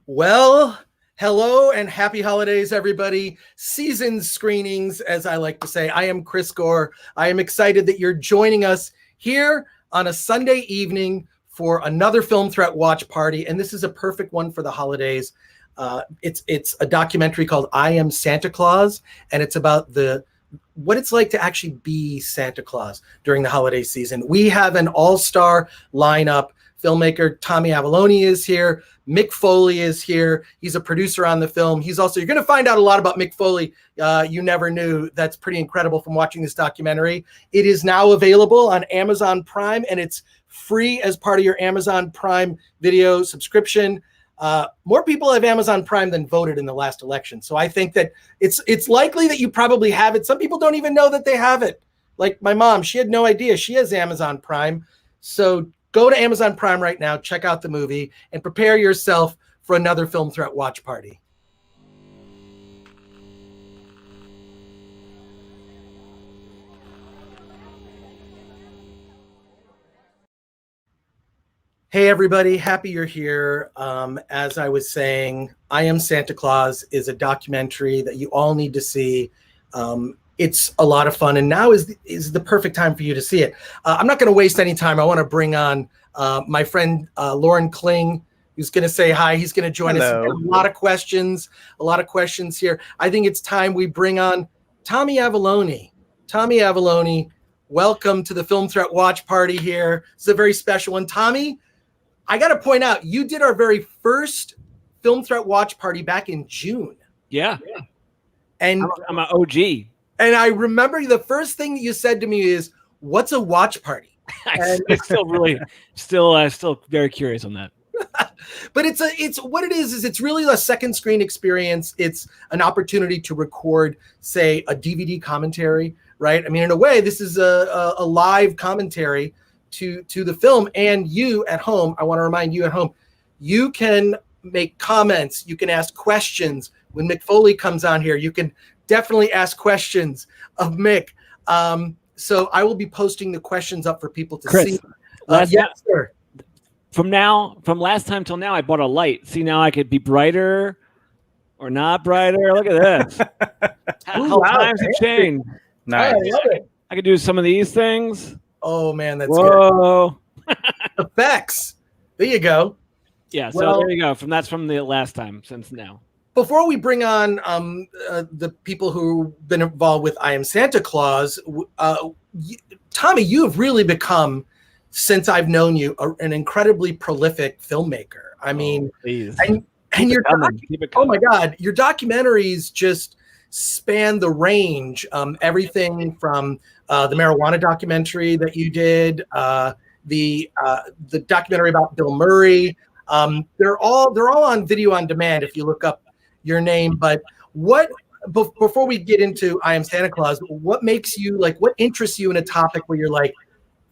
Well, hello and happy holidays, everybody. Season screenings, as I like to say. I am Chris Gore. I am excited that you're joining us here on a Sunday evening for another Film Threat watch party. And this is a perfect one for the holidays. It's a documentary called I Am Santa Claus, and it's about what it's like to actually be Santa Claus during the holiday season. We have an all-star lineup. Filmmaker Tommy Avallone is here. Mick Foley is here. He's a producer on the film. You're going to find out a lot about Mick Foley. You never knew. That's pretty incredible from watching this documentary. It is now available on Amazon Prime, and it's free as part of your Amazon Prime Video subscription. More people have Amazon Prime than voted in the last election. So I think that it's likely that you probably have it. Some people don't even know that they have it. Like my mom, she had no idea. She has Amazon Prime. So go to Amazon Prime right now, check out the movie, and prepare yourself for another Film Threat watch party. Hey, everybody. Happy you're here. As I was saying, I Am Santa Claus is a documentary that you all need to see. It's a lot of fun, and now is the perfect time for you to see it. I'm not going to waste any time. I want to bring on my friend Lauren Kling, who's going to say hi. He's going to join us. A lot of questions here. I think it's time we bring on Tommy Avallone. Tommy Avallone, welcome to the Film Threat watch party here. It's a very special one. Tommy, I got to point out, you did our very first Film Threat watch party back in June. Yeah. And I'm an OG. And I remember the first thing that you said to me is, "What's a watch party?" I'm still very curious on that. But it's what it is it's really a second screen experience. It's an opportunity to record, say, a DVD commentary, right? I mean, in a way, this is a live commentary to the film. And you at home, I want to remind you at home, you can make comments, you can ask questions. When Mick Foley comes on here, you can definitely ask questions of Mick. So I will be posting the questions up for people to see. Yes, sir. From last time till now, I bought a light. See, now I could be brighter or not brighter. Look at this. How times have changed. Nice. I love it. I could do some of these things. Oh, man, that's good. Effects. There you go. Yeah, so there you go. That's from the last time since now. Before we bring on the people who've been involved with I Am Santa Claus, Tommy, you have really become, since I've known you, an incredibly prolific filmmaker. I mean, and your oh my God, your documentaries just span the range. Everything from the marijuana documentary that you did, the documentary about Bill Murray. They're all on video on demand if you look up your name. But before we get into I Am Santa Claus, what makes you what interests you in a topic where you're like,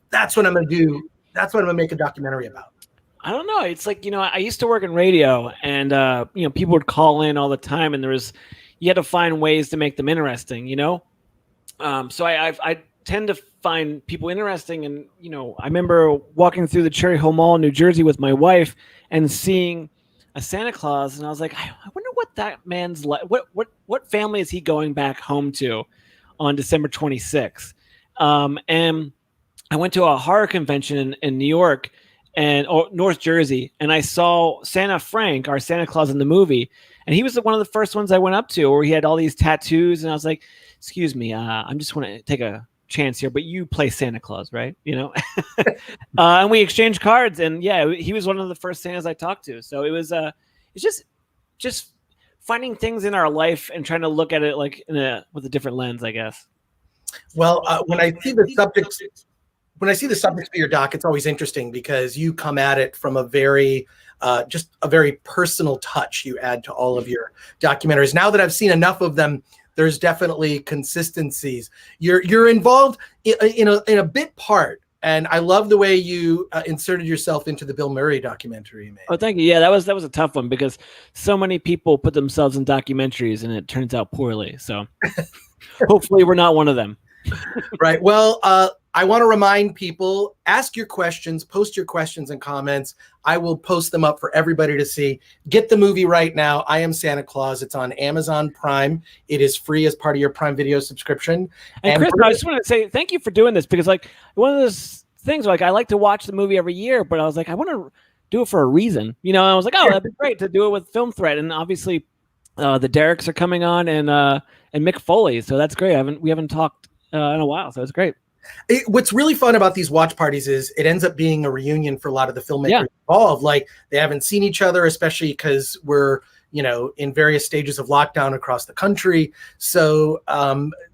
that's what I'm gonna do, that's what I'm gonna make a documentary about? I don't know. It's like, I used to work in radio, and people would call in all the time, and you had to find ways to make them interesting, so I tend to find people interesting. And I remember walking through the Cherry Hill Mall in New Jersey with my wife and seeing a Santa Claus, and I was like, I wonder what that man's like. What family is he going back home to on December 26th? And I went to a horror convention in New York or North Jersey, and I saw Santa Frank, our Santa Claus in the movie, and he was one of the first ones I went up to, where he had all these tattoos, and I was like, "Excuse me, I'm just want to take a chance here, but you play Santa Claus, right?" And we exchanged cards, and yeah, he was one of the first Santas I talked to. So it was it's just finding things in our life and trying to look at it with a different lens, I guess. Well, when I see the subjects of your doc, it's always interesting because you come at it from a very personal touch you add to all of your documentaries. Now that I've seen enough of them, there's definitely consistencies. You're involved in a bit part, and I love the way you inserted yourself into the Bill Murray documentary you made. Oh, thank you. Yeah, that was a tough one because so many people put themselves in documentaries and it turns out poorly. So hopefully we're not one of them. Right. Well, I want to remind people, ask your questions, post your questions and comments. I will post them up for everybody to see. Get the movie right now. I Am Santa Claus. It's on Amazon Prime. It is free as part of your Prime Video subscription. And Chris, I just want to say thank you for doing this, because like one of those things, like I like to watch the movie every year, but I was like, I want to do it for a reason. You know, I was like, oh, that'd be great to do it with Film Threat. And obviously the Derricks are coming on, and Mick Foley. So that's great. We haven't talked in a while. So it's great. What's really fun about these watch parties is it ends up being a reunion for a lot of the filmmakers involved. Like, they haven't seen each other, especially because we're, you know, in various stages of lockdown across the country. So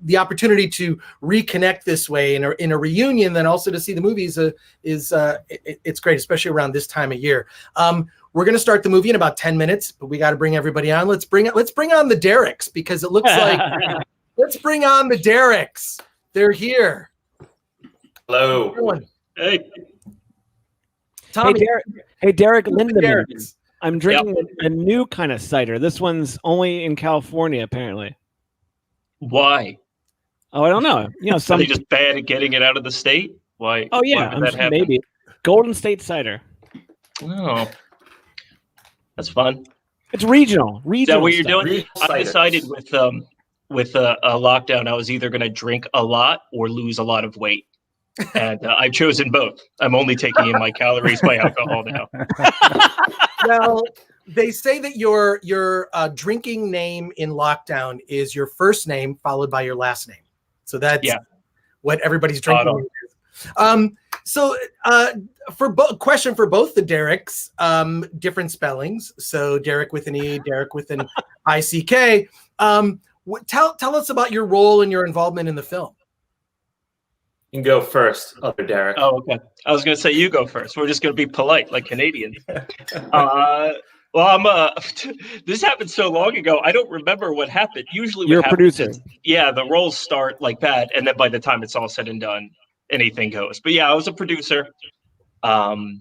the opportunity to reconnect this way in a reunion, then also to see the movies it's great, especially around this time of year. We're going to start the movie in about 10 minutes, but we got to bring everybody on. Let's bring on the Derricks, because it looks like let's bring on the Derricks. They're here. Hello. Hey. Tommy. Hey, Derek Lindemann. I'm drinking a new kind of cider. This one's only in California, apparently. Why? Oh, I don't know. You know, Are they just bad at getting it out of the state? Why? Oh, yeah. Why would that happen? Maybe. Golden State cider. Oh, that's fun. It's regional. Is that what you're stuff. doing? I decided with a lockdown, I was either going to drink a lot or lose a lot of weight. And I've chosen both. I'm only taking in my calories by alcohol now. Well, they say that your drinking name in lockdown is your first name followed by your last name. So that's what everybody's drinking is. So question for both the Derricks, different spellings. So Derek with an E, Derek with an ICK. Tell us about your role and your involvement in the film. You can go first, other Derek. Oh, okay. I was going to say you go first. We're just going to be polite, like Canadians. Well, this happened so long ago, I don't remember what happened. Usually you're a producer. The roles start like that, and then by the time it's all said and done, anything goes. But yeah, I was a producer. And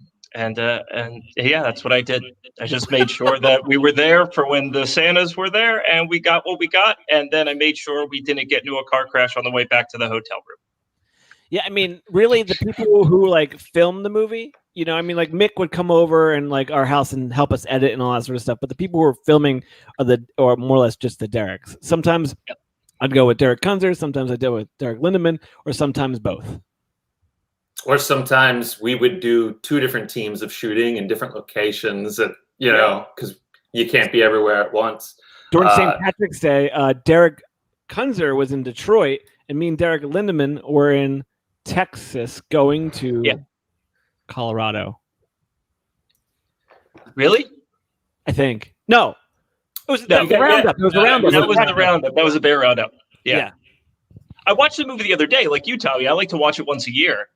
that's what I did. I just made sure that we were there for when the Santas were there, and we got what we got. And then I made sure we didn't get into a car crash on the way back to the hotel room. Yeah, I mean, really, the people who like film the movie, you know, I mean, like Mick would come over and like our house and help us edit and all that sort of stuff. But the people who are filming are more or less just the Derricks. Sometimes I'd go with Derek Kunzer, sometimes I'd go with Derek Lindemann, or sometimes both. Or sometimes we would do two different teams of shooting in different locations, and because you can't be everywhere at once. During St. Patrick's Day, Derek Kunzer was in Detroit, and me and Derek Lindemann were in Texas going to Colorado. Really? I think. No. It was the roundup. It was the roundup. That was the roundup. That was a bear roundup. Yeah. I watched the movie the other day, like you, Tommy. I like to watch it once a year.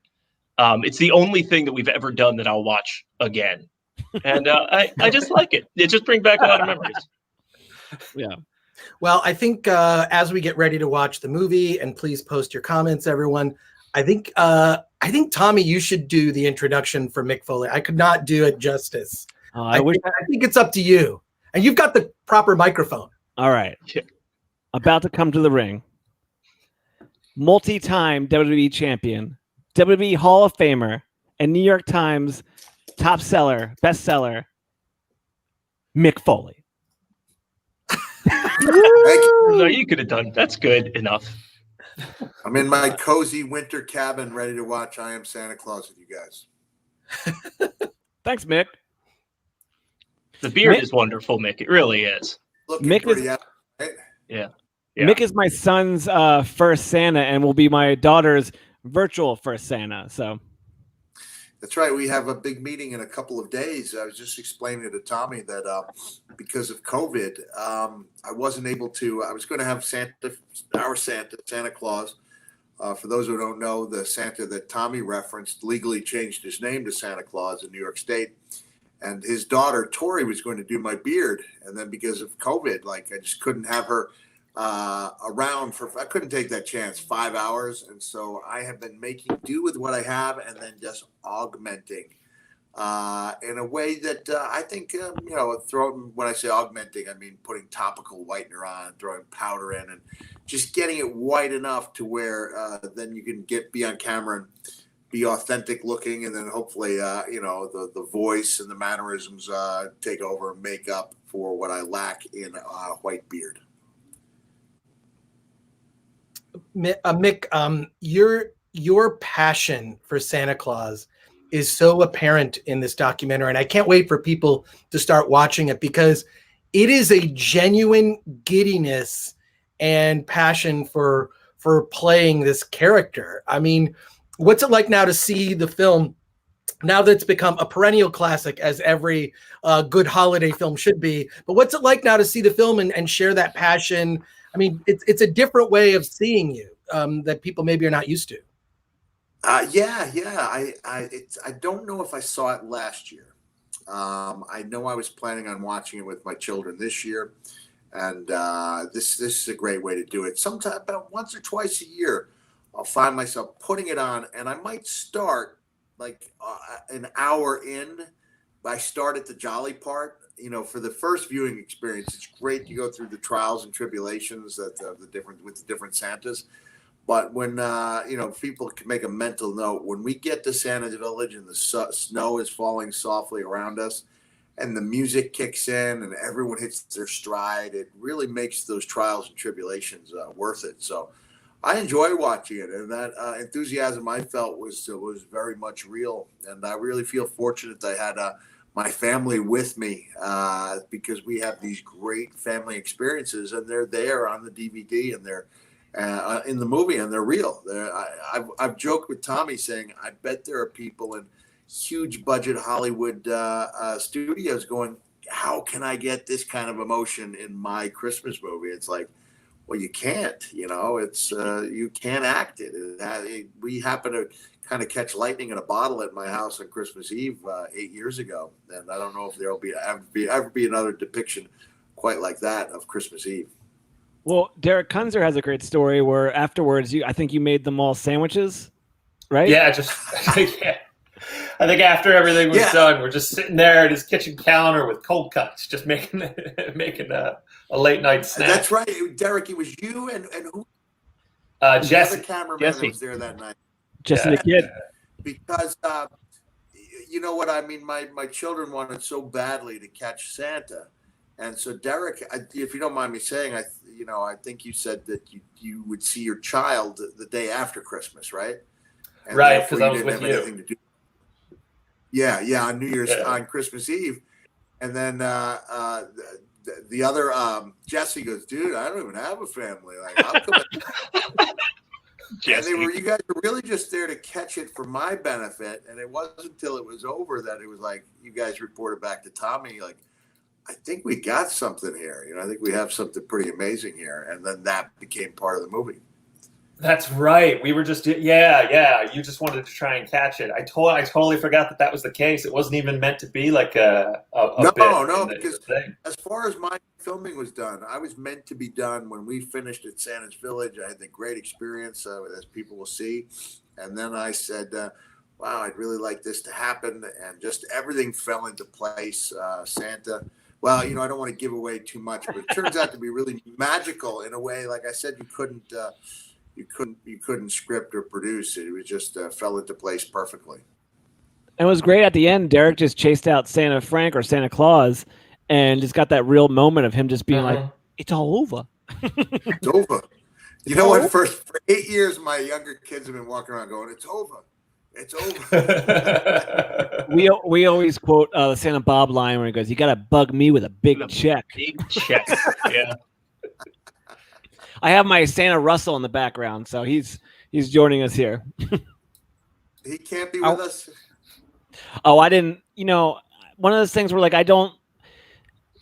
It's the only thing that we've ever done that I'll watch again. And I just like it. It just brings back a lot of memories. Yeah. Well, I think as we get ready to watch the movie, and please post your comments, everyone. I think Tommy, you should do the introduction for Mick Foley. I could not do it justice. I think it's up to you, and you've got the proper microphone. All right. About to come to the ring. Multi-time WWE champion, WWE Hall of Famer, and New York Times top seller, bestseller, Mick Foley. No, you could have done. That's good enough. I'm in my cozy winter cabin ready to watch I Am Santa Claus with you guys. Thanks, Mick. The beard is wonderful, Mick. It really is. Mick is, right? Yeah. Mick is my son's first Santa and will be my daughter's virtual first Santa. So that's right. We have a big meeting in a couple of days. I was just explaining to Tommy that because of COVID, I wasn't able to. I was going to have Santa Claus. For those who don't know, the Santa that Tommy referenced legally changed his name to Santa Claus in New York State. And his daughter, Tori, was going to do my beard. And then because of COVID, I just couldn't have her around I couldn't take that chance, 5 hours. And so I have been making do with what I have and then just augmenting in a way that I think, when I say augmenting, I mean putting topical whitener on, throwing powder in, and just getting it white enough to where then you can be on camera and be authentic looking, and then hopefully, the voice and the mannerisms take over and make up for what I lack in white beard. Mick, your passion for Santa Claus is so apparent in this documentary, and I can't wait for people to start watching it, because it is a genuine giddiness and passion for playing this character. I mean, what's it like now to see the film, now that it's become a perennial classic, as every good holiday film should be? But what's it like now to see the film and share that passion? I mean, it's a different way of seeing you that people maybe are not used to. Yeah. I don't know if I saw it last year. I know I was planning on watching it with my children this year, and this is a great way to do it. Sometime about once or twice a year, I'll find myself putting it on, and I might start like an hour in. I start at the jolly part. For the first viewing experience, it's great to go through the trials and tribulations with the different Santas. But when people can make a mental note, when we get to Santa's village and the snow is falling softly around us, and the music kicks in and everyone hits their stride, it really makes those trials and tribulations worth it. So I enjoy watching it, and that enthusiasm I felt was very much real. And I really feel fortunate that I had my family with me, because we have these great family experiences, and they're there on the DVD, and they're in the movie, and they're real. I've joked with Tommy saying, I bet there are people in huge budget Hollywood studios going, how can I get this kind of emotion in my Christmas movie? It's like, well, you can't, it's you can't act it. We happen to kind of catch lightning in a bottle at my house on Christmas Eve 8 years ago. And I don't know if there'll ever be another depiction quite like that of Christmas Eve. Well, Derek Kunzer has a great story where afterwards, I think you made them all sandwiches, right? Yeah, I think after everything was done, we're just sitting there at his kitchen counter with cold cuts, just making a late night snack. That's right, Derek. It was you and who? Jesse, the cameraman that was there that night. Jesse the kid. Because you know what I mean. My children wanted so badly to catch Santa, and so Derek, if you don't mind me saying, I think you said that you would see your child the day after Christmas, right? And right, because I was with you. Yeah, on New Year's, on Christmas Eve. And then the other, Jesse goes, dude, I don't even have a family. Like, how come? And you guys were really just there to catch it for my benefit. And it wasn't until it was over that it was like, you guys reported back to Tommy, like, I think we got something here. I think we have something pretty amazing here. And then that became part of the movie. That's right. We were just, yeah. You just wanted to try and catch it. I totally forgot that was the case. It wasn't even meant to be like a no, because as far as my filming was done, I was meant to be done when we finished at Santa's Village. I had the great experience, as people will see. And then I said, wow, I'd really like this to happen. And just everything fell into place. Santa. Well, I don't want to give away too much, but it turns out to be really magical in a way. Like I said, you couldn't script or produce it. It was just fell into place perfectly. And it was great at the end. Derek just chased out Santa Frank or Santa Claus, and just got that real moment of him just being like, "It's all over." It's over. You know what? For 8 years, my younger kids have been walking around going, "It's over. It's over." we always quote the Santa Bob line where he goes, "You got to bug me with a big check." Big check. Yeah. I have my Santa Russell in the background, so he's joining us here. He can't be with us. Oh, I didn't. One of those things where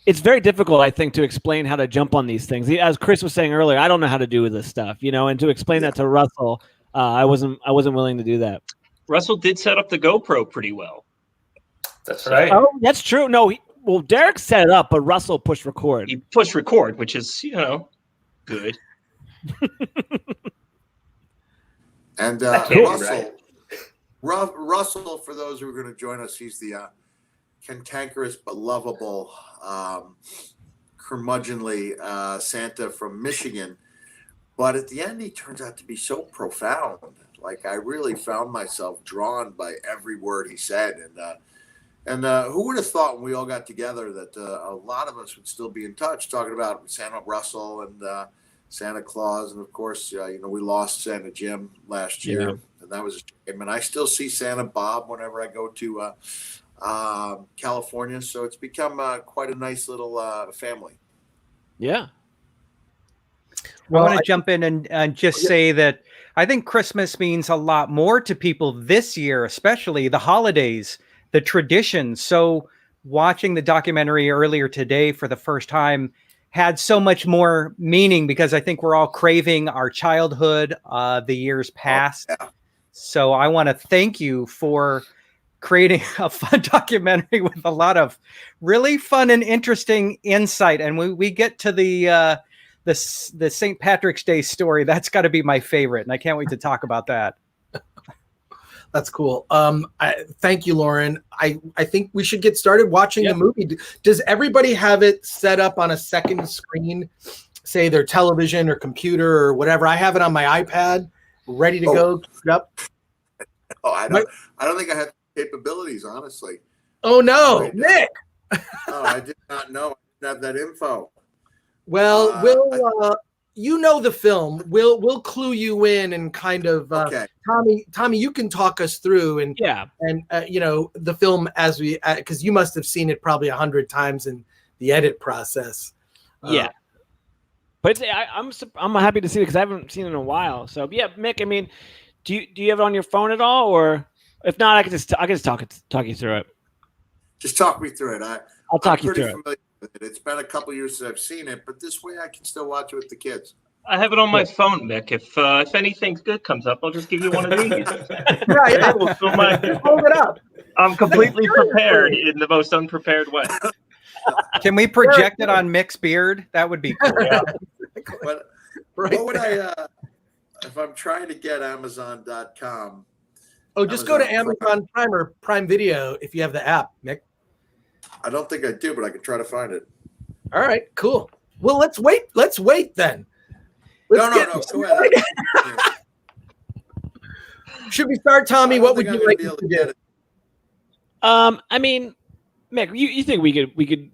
it's very difficult, I think, to explain how to jump on these things. As Chris was saying earlier, I don't know how to do this stuff, and to explain that to Russell, I wasn't willing to do that. Russell did set up the GoPro pretty well. That's right. Oh, that's true. No, Derek set it up, but Russell pushed record. He pushed record, which is, good. And Russell, right? Russell, for those who are going to join us, he's the cantankerous but lovable, curmudgeonly Santa from Michigan. But at the end, he turns out to be so profound. Like, I really found myself drawn by every word he said. And who would have thought when we all got together that a lot of us would still be in touch, talking about Santa Russell and Santa Claus. And, of course, we lost Santa Jim last year. Yeah. And that was a shame. And I still see Santa Bob whenever I go to California. So it's become quite a nice little family. Yeah. Well, I want to jump in and just say that I think Christmas means a lot more to people this year, especially the holidays, the traditions. So watching the documentary earlier today for the first time had so much more meaning because I think we're all craving our childhood, the years past. Oh, yeah. So I want to thank you for creating a fun documentary with a lot of really fun and interesting insight. And we get to the St. Patrick's Day story. That's got to be my favorite, and I can't wait to talk about that. That's cool. Thank you, Lauren. I think we should get started watching the movie. Does everybody have it set up on a second screen, say their television or computer or whatever? I have it on my iPad, ready to go. Yep. Oh, I don't think I have capabilities, honestly. Oh no, Nick. Oh, I did not know. I didn't have that info. Well, we'll the film. We'll clue you in and kind of okay. Tommy, you can talk us through and the film as we because you must have seen it probably 100 times in the edit process. Yeah. But I'm happy to see it because I haven't seen it in a while. So yeah, Mick, I mean, do you have it on your phone at all, or if not, I can just talk you through it. Just talk me through it. I'll talk you through it. It's been a couple years since I've seen it, but this way I can still watch it with the kids. I have it on my phone, Mick. If anything good comes up, I'll just give you one of these. Yeah. Hold it up. I'm completely prepared in the most unprepared way. Can we project it on Mick's beard? That would be cool. Yeah. What would I, if I'm trying to get Amazon.com? Oh, just go to Amazon Prime or Prime Video if you have the app, Mick. I don't think I do, but I can try to find it. All right, cool. Well, let's wait then. No. Go ahead. Should we start, Tommy? What would you like to do? I mean, Mick, you think we could?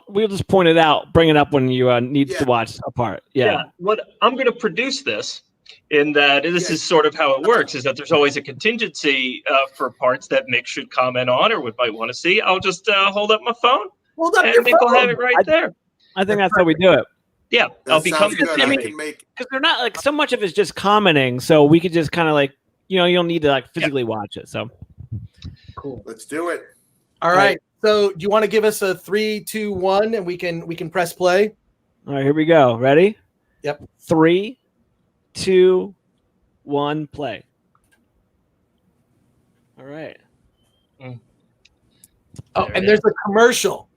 We'll just point it out, bring it up when you need to watch a part. Yeah. What I'm going to produce this. In that this is sort of how it works, is that there's always a contingency for parts that Mick should comment on or might want to see. I'll just hold up my phone. Hold up and your Mick phone. will have it right there. I think that's how we do it. Yeah, I'll become because they're not like so much of it's just commenting, so we could just kind of like you don't need to like physically watch it. So cool. Let's do it. All right. So do you want to give us a 3, 2, 1, and we can press play? All right, here we go. Ready? Yep. 3, 2, 1, play. All right. Oh, and there's a commercial.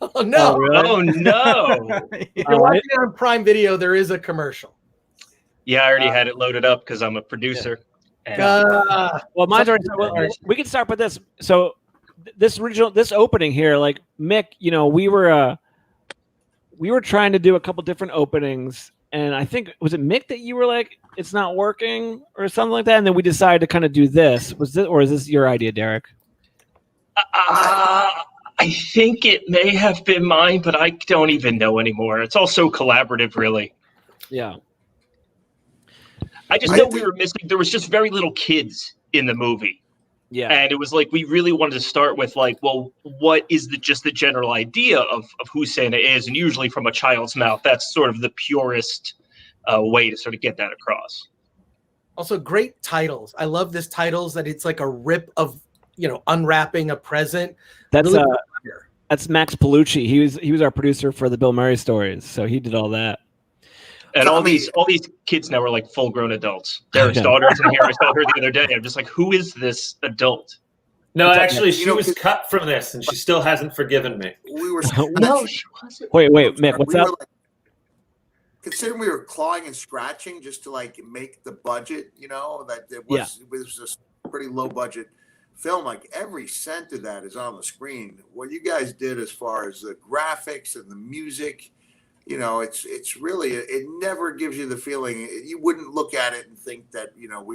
Oh no! Oh, really? Oh no! If you're watching it on Prime Video, there is a commercial. Yeah, I already had it loaded up because I'm a producer. Well, mine's already. Well, we can start with this. So, this opening here, like Mick, we were trying to do a couple different openings. And I think, was it Mick that you were like, it's not working or something like that? And then we decided to kind of do this. Or is this your idea, Derek? I think it may have been mine, but I don't even know anymore. It's all so collaborative, really. Yeah. I just know we were missing. There was just very little kids in the movie. Yeah. And it was like, we really wanted to start with like, well, what is just the general idea of who Santa is? And usually from a child's mouth, that's sort of the purest way to sort of get that across. Also, great titles. I love this titles that it's like a rip of, unwrapping a present. That's really that's Max Pellucci. He was our producer for the Bill Murray stories. So he did all that. And all these kids now are like full grown adults. Derek's daughter's in here. I saw her the other day. I'm just like, who is this adult? No, actually, she was cut from this, and she still hasn't forgiven me. We were no, she wasn't. Wait, Mick, what's up? Considering we were clawing and scratching just to like make the budget, that it was just pretty low budget film. Like every cent of that is on the screen. What you guys did as far as the graphics and the music, you know, it's really, it never gives you the feeling, you wouldn't look at it and think that, you know,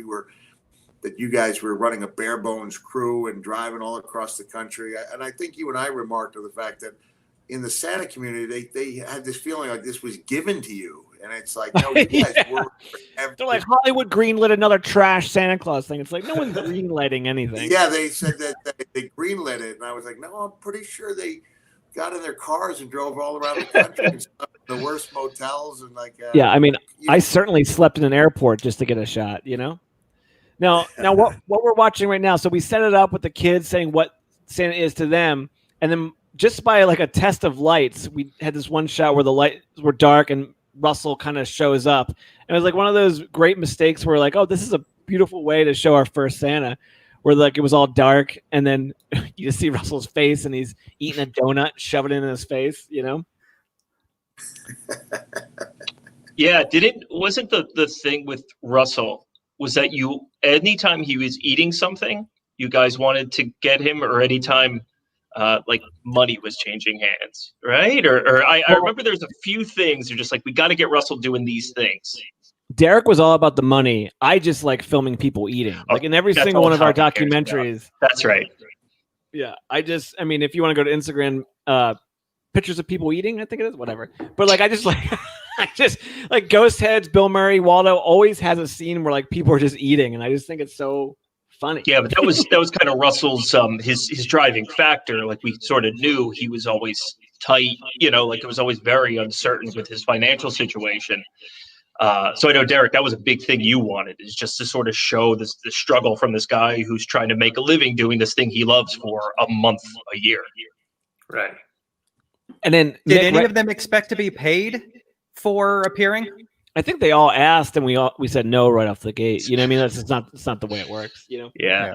that you guys were running a bare bones crew and driving all across the country. And I think you and I remarked on the fact that in the Santa community, they had this feeling like this was given to you. And it's like, no, you guys were. They're like, Hollywood greenlit another trash Santa Claus thing. It's like, no one's greenlighting anything. Yeah, they said that they greenlit it. And I was like, no, I'm pretty sure they got in their cars and drove all around the country and stuff, the worst motels. And like, yeah, I mean, I certainly slept in an airport just to get a shot, you know? Now what we're watching right now, so we set it up with the kids saying what Santa is to them. And then just by like a test of lights, we had this one shot where the lights were dark and Russell kind of shows up. And it was like one of those great mistakes where like, oh, this is a beautiful way to show our first Santa, where like it was all dark and then you just see Russell's face and he's eating a donut, shoving it in his face, you know? Yeah, wasn't the thing with Russell was that anytime he was eating something, you guys wanted to get him, or anytime like money was changing hands, right? Or I remember there's a few things you're just like, we got to get Russell doing these things. Derek was all about the money. I just like filming people eating. Like in every single one of our documentaries. That's right. Yeah. I mean, if you want to go to Instagram, pictures of people eating, I think it is, whatever. But like, I just like Ghost Heads, Bill Murray, Waldo always has a scene where like people are just eating. And I just think it's so funny. Yeah, but that was kind of Russell's his driving factor. Like we sort of knew he was always tight, you know, like it was always very uncertain with his financial situation. So I know, Derek, that was a big thing you wanted, is just to sort of show the struggle from this guy who's trying to make a living doing this thing he loves for a month, a year. Right. And then did any of them expect to be paid for appearing? I think they all asked, and we said no right off the gate. You know what I mean? It's not the way it works. You know? Yeah.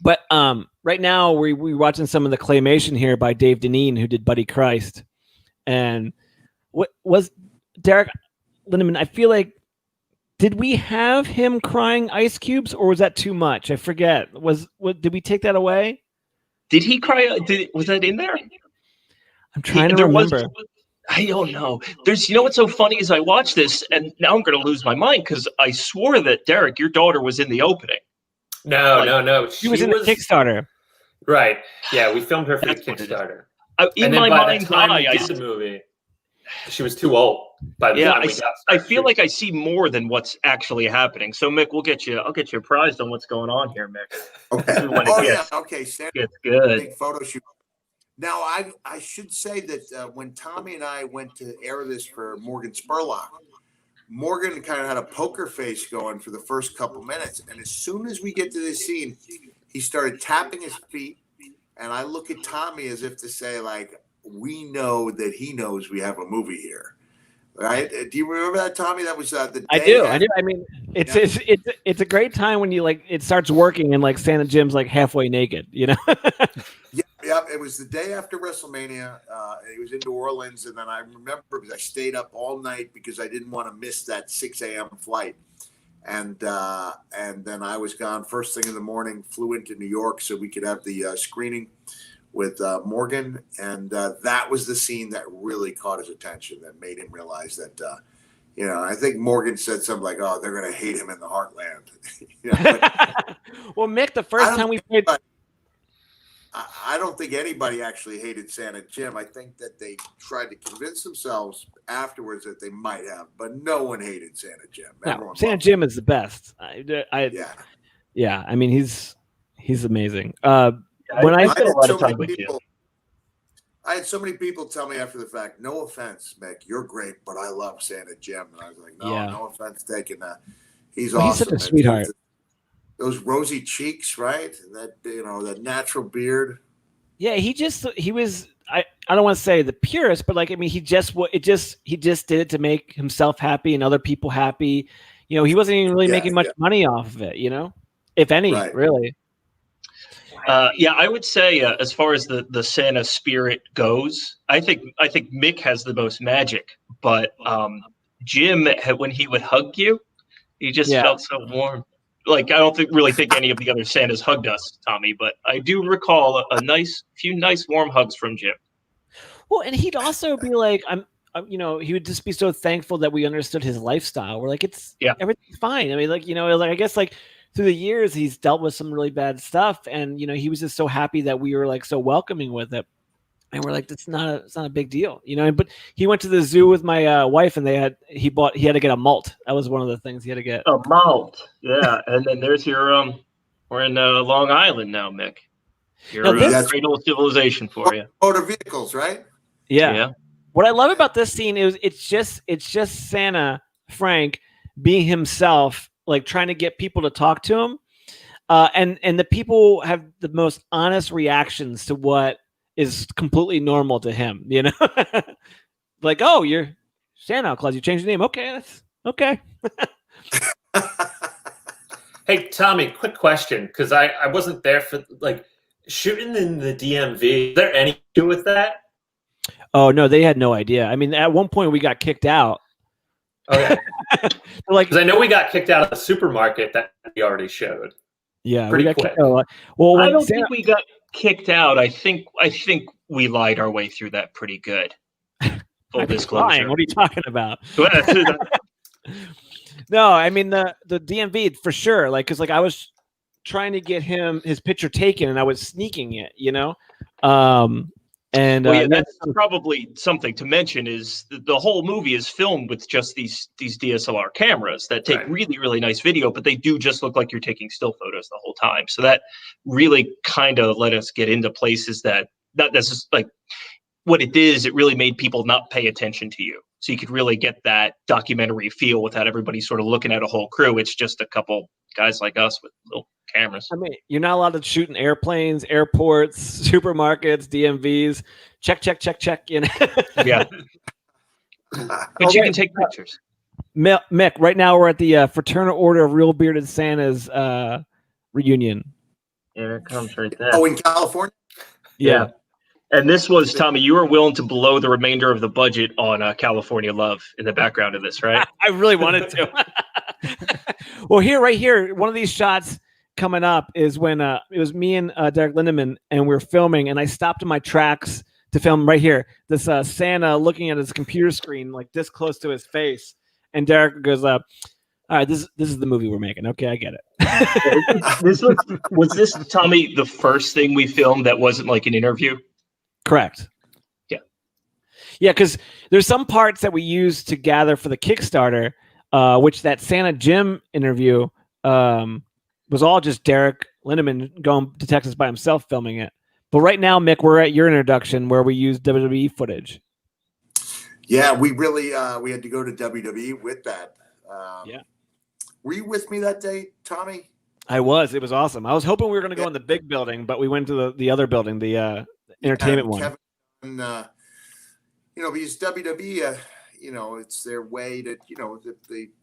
But right now we're watching some of the claymation here by Dave Deneen, who did Buddy Christ, and what was Derek Lindemann? I feel like, did we have him crying ice cubes, or was that too much? I forget. Did we take that away? Did he cry? Was that in there? I'm trying to remember. I don't know. You know what's so funny is I watched this and now I'm going to lose my mind because I swore that, Derek, your daughter was in the opening. No. She was in the Kickstarter. Right. Yeah, we filmed her for the Kickstarter. In my mind's eye, I did the movie. She was too old by the time we got started. I feel like I see more than what's actually happening. So, Mick, I'll get you apprised on what's going on here, Mick. Okay. Okay. It's good. Big photo shoot. Now, I should say that when Tommy and I went to air this for Morgan Spurlock, Morgan kind of had a poker face going for the first couple minutes. And as soon as we get to this scene, he started tapping his feet. And I look at Tommy as if to say, like, we know that he knows we have a movie here. Right? Do you remember that, Tommy? That was the day. I do. I mean, it's a great time when you like it starts working and like Santa Jim's like halfway naked, you know? Yeah, it was the day after WrestleMania. It was in New Orleans, and then I remember because I stayed up all night because I didn't want to miss that 6 a.m. flight. And then I was gone first thing in the morning, flew into New York so we could have the screening with Morgan. And that was the scene that really caught his attention, that made him realize that, I think Morgan said something like, oh, they're going to hate him in the heartland. Well, Mick, the first time we played... I don't think anybody actually hated Santa Jim. I think that they tried to convince themselves afterwards that they might have, but no one hated Santa Jim. No, Santa Jim is the best. Yeah. I mean, he's amazing. I had so many people tell me after the fact, no offense, Mick, you're great, but I love Santa Jim. And I was like, no offense taken. He's awesome. He's such a sweetheart. Those rosy cheeks, right? And that natural beard. Yeah, he was. I don't want to say the purest, but like, I mean, he just did it to make himself happy and other people happy. You know, he wasn't even really making much money off of it. You know, if any, really. I would say as far as the Santa spirit goes, I think Mick has the most magic. But Jim, when he would hug you, he just felt so warm. like I don't really think any of the other Santas hugged us, Tommy, but I do recall a few nice warm hugs from Jim. Well, and he'd also be like, he would just be so thankful that we understood his lifestyle. We're like, everything's fine. I mean, like, I guess like through the years he's dealt with some really bad stuff, and he was just so happy that we were like so welcoming with it. And we're like, it's not a big deal, But he went to the zoo with my wife, and he had to get a molt. That was one of the things he had to get. A molt, yeah. And then there's your we're in Long Island now, Mick. Your cradle of civilization for you. Motor vehicles, right? Yeah. What I love about this scene is it's just Santa Frank being himself, like trying to get people to talk to him, and the people have the most honest reactions to what is completely normal to him, like, oh, you're Santa Claus, you changed your name. Okay, that's okay. Hey, Tommy, quick question, because I wasn't there for like shooting in the DMV. Is there any issue with that? Oh no, they had no idea. I mean, at one point we got kicked out. Okay. Like, because I know we got kicked out of the supermarket that we already showed. Yeah, pretty we got quick. kicked out. Well, I don't think we got kicked out. I think we lied our way through that pretty good. Full disclosure. Lying. What are you talking about? No, I mean the DMV for sure. Like, because like I was trying to get his picture taken, and I was sneaking it. That's probably something to mention is the whole movie is filmed with just these DSLR cameras that take really, really nice video, but they do just look like you're taking still photos the whole time. So that really kind of let us get into places that that's just like what it is. It really made people not pay attention to you. So you could really get that documentary feel without everybody sort of looking at a whole crew. It's just a couple guys like us with little cameras. I mean, you're not allowed to shoot in airplanes, airports, supermarkets, DMVs. Check. Yeah. But you can take pictures. Mick, right now we're at the Fraternal Order of Real Bearded Santas reunion. Yeah, it comes right there. Oh, in California? Yeah. And this was, Tommy, you were willing to blow the remainder of the budget on California Love in the background of this, right? I really wanted to. Well, right here, one of these shots coming up is when it was me and Derek Lindemann, and we were filming, and I stopped in my tracks to film right here. This Santa looking at his computer screen, like this close to his face. And Derek goes up, all right, this is the movie we're making. Okay, I get it. Was this, Tommy, the first thing we filmed that wasn't like an interview? Correct. Yeah, because there's some parts that we used to gather for the Kickstarter, which that Santa Jim interview was all just Derek Lindemann going to Texas by himself filming it. But right now, Mick, we're at your introduction where we use WWE footage. Yeah, we really we had to go to WWE with that. Yeah. Were you with me that day, Tommy? I was. It was awesome. I was hoping we were going to go in the big building, but we went to the other building, the entertainment one. Kevin, because WWE, it's their way to,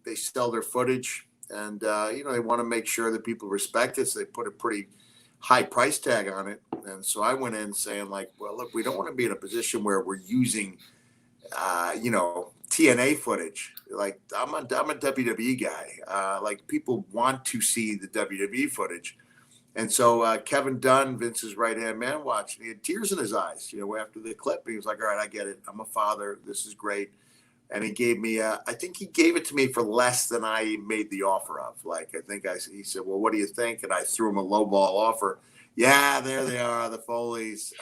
they sell their footage, and they want to make sure that people respect it. So they put a pretty high price tag on it. And so I went in saying, like, well, look, we don't want to be in a position where we're using, TNA footage. Like, I'm a WWE guy. Like, people want to see the WWE footage. And so Kevin Dunn, Vince's right-hand man, watched, and he had tears in his eyes, after the clip. He was like, all right, I get it. I'm a father. This is great. And he gave me, I think he gave it to me for less than I made the offer of. Like, he said, well, what do you think? And I threw him a lowball offer. Yeah, there they are, the Foleys.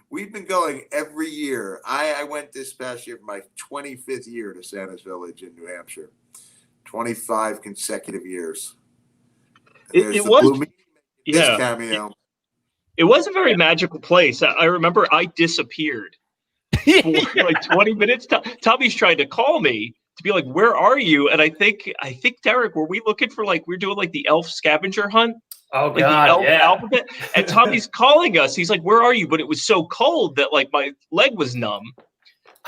We've been going every year. I went this past year for my 25th year to Santa's Village in New Hampshire. 25 consecutive years. It was, cameo. It was a very magical place. I remember I disappeared for like 20 minutes. Tommy's trying to call me to be like, where are you? And I think Derek, were we looking for we're doing like the elf scavenger hunt? Oh like God, yeah. Alphabet? And Tommy's calling us. He's like, where are you? But it was so cold that like my leg was numb.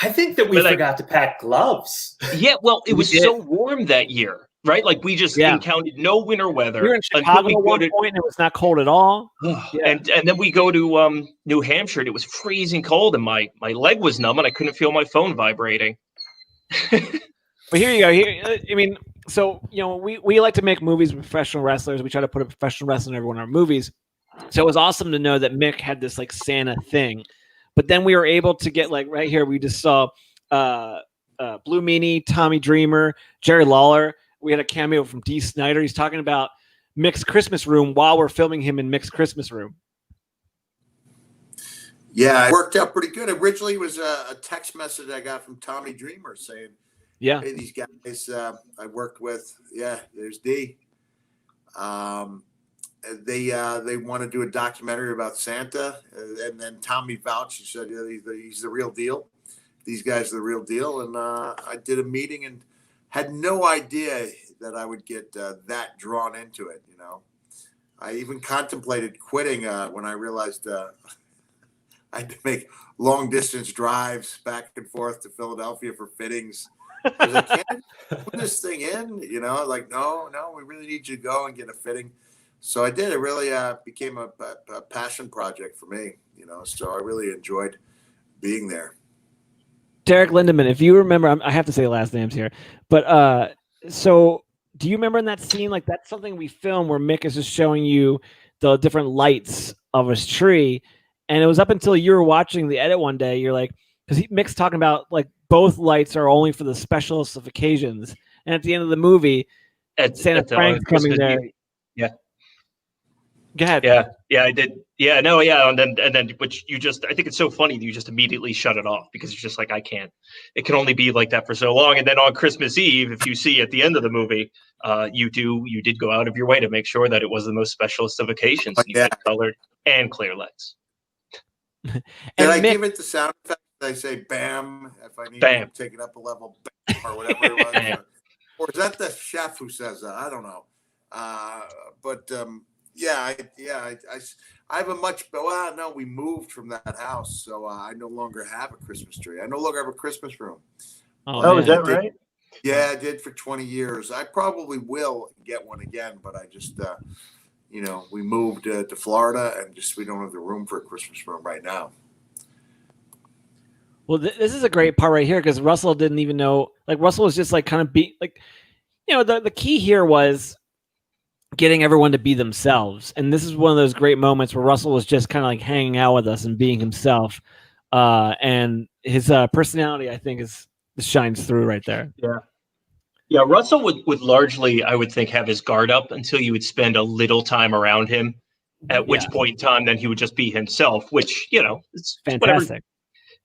I think that we forgot to pack gloves. Yeah, well, it was so warm that year, right? Like we just encountered no winter weather. We were in Chicago at one point, and it was not cold at all. And then we go to New Hampshire, and it was freezing cold, and my leg was numb, and I couldn't feel my phone vibrating. But here you go. I mean, So, we like to make movies with professional wrestlers. We try to put a professional wrestler in every one of our movies. So it was awesome to know that Mick had this like Santa thing. But then we were able to get like right here, we just saw Blue Meanie, Tommy Dreamer, Jerry Lawler. We had a cameo from Dee Snider. He's talking about Mick's Christmas room while we're filming him in Mick's Christmas room. Yeah, it worked out pretty good. Originally, it was a text message I got from Tommy Dreamer saying, Yeah, "Hey, these guys I worked with, there's D. They want to do a documentary about Santa, and then Tommy vouched and said, yeah, he's the real deal. These guys are the real deal." And I did a meeting and had no idea that I would get that drawn into it. I even contemplated quitting when I realized I had to make long distance drives back and forth to Philadelphia for fittings. I was like, can't put this thing in, like, no, we really need you to go and get a fitting. So I did. It really became a passion project for me, so I really enjoyed being there. Derek Lindemann, if you remember, I have to say last names here, but so do you remember in that scene, like that's something we filmed where Mick is just showing you the different lights of his tree. And it was up until you were watching the edit one day, you're like, because Mick's talking about like both lights are only for the specialist of occasions. And at the end of the movie, Santa Frank's coming there. Yeah. Go ahead. Yeah, I did. Yeah, no, yeah. And then, which I think it's so funny that you just immediately shut it off because you're just like, I can't, it can only be like that for so long. And then on Christmas Eve, if you see at the end of the movie, you did go out of your way to make sure that it was the most specialist of occasions. You had colored and clear lights. Did I give it the sound effect? I say bam if I need to take it up a level, bam, or whatever it was. Or is that the chef who says that? I don't know. But I have a much. Well, no, we moved from that house, so I no longer have a Christmas tree. I no longer have a Christmas room. Oh, is that right? Yeah, I did for 20 years. I probably will get one again, but I just. We moved to Florida and we don't have the room for a Christmas room right now. Well, this is a great part right here because Russell didn't even know. Like Russell was just like kind of the key here was getting everyone to be themselves, and this is one of those great moments where Russell was just kind of like hanging out with us and being himself, and his personality I think shines through right there. Yeah, Russell would largely, I would think, have his guard up until you would spend a little time around him, at which point in time then he would just be himself, which, it's fantastic. Whatever.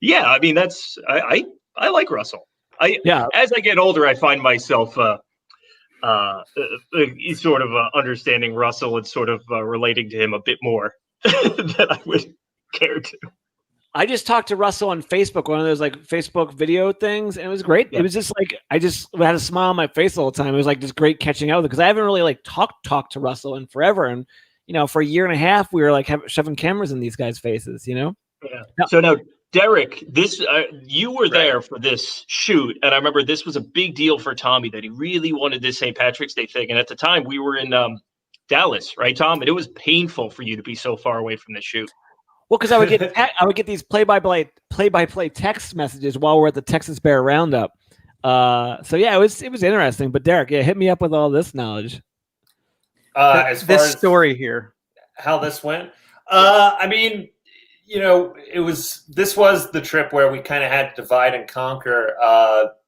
Yeah, I mean, I like Russell. As I get older, I find myself sort of understanding Russell and sort of relating to him a bit more than I would care to. I just talked to Russell on Facebook, one of those like Facebook video things, and it was great. Yeah. It was just like I just had a smile on my face all the time. It was like just great catching up because I haven't really like talked to Russell in forever, and for a year and a half we were like shoving cameras in these guys' faces. Yeah. So now, Derek, this you were there for this shoot, and I remember this was a big deal for Tommy that he really wanted this St. Patrick's Day thing, and at the time we were in Dallas, right, Tom? And it was painful for you to be so far away from the shoot. Well, because I would get these play-by-play text messages while we're at the Texas Bear Roundup. So yeah, it was interesting. But Derek, hit me up with all this knowledge. As far as story here, how this went. I mean, this was the trip where we kind of had to divide and conquer.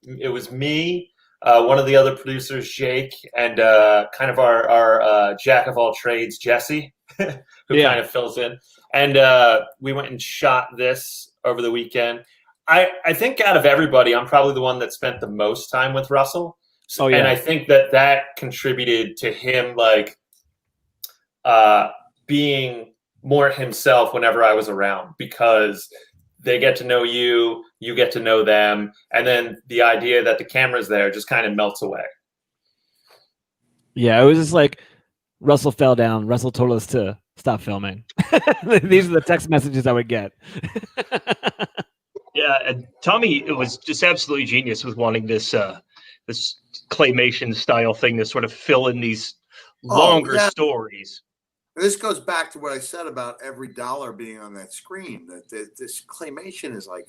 It was me, one of the other producers, Jake, and kind of our jack of all trades, Jesse, who kind of fills in. And we went and shot this over the weekend. I think out of everybody, I'm probably the one that spent the most time with Russell. Oh, yeah. And I think that contributed to him like being more himself whenever I was around, because they get to know you, you get to know them, and then the idea that the camera's there just kind of melts away. Yeah, it was just like Russell fell down. Russell told us to stop filming. These are the text messages I would get. Yeah, and Tommy, it was just absolutely genius with wanting this this claymation style thing to sort of fill in these longer stories. This goes back to what I said about every dollar being on that screen. That this claymation is like,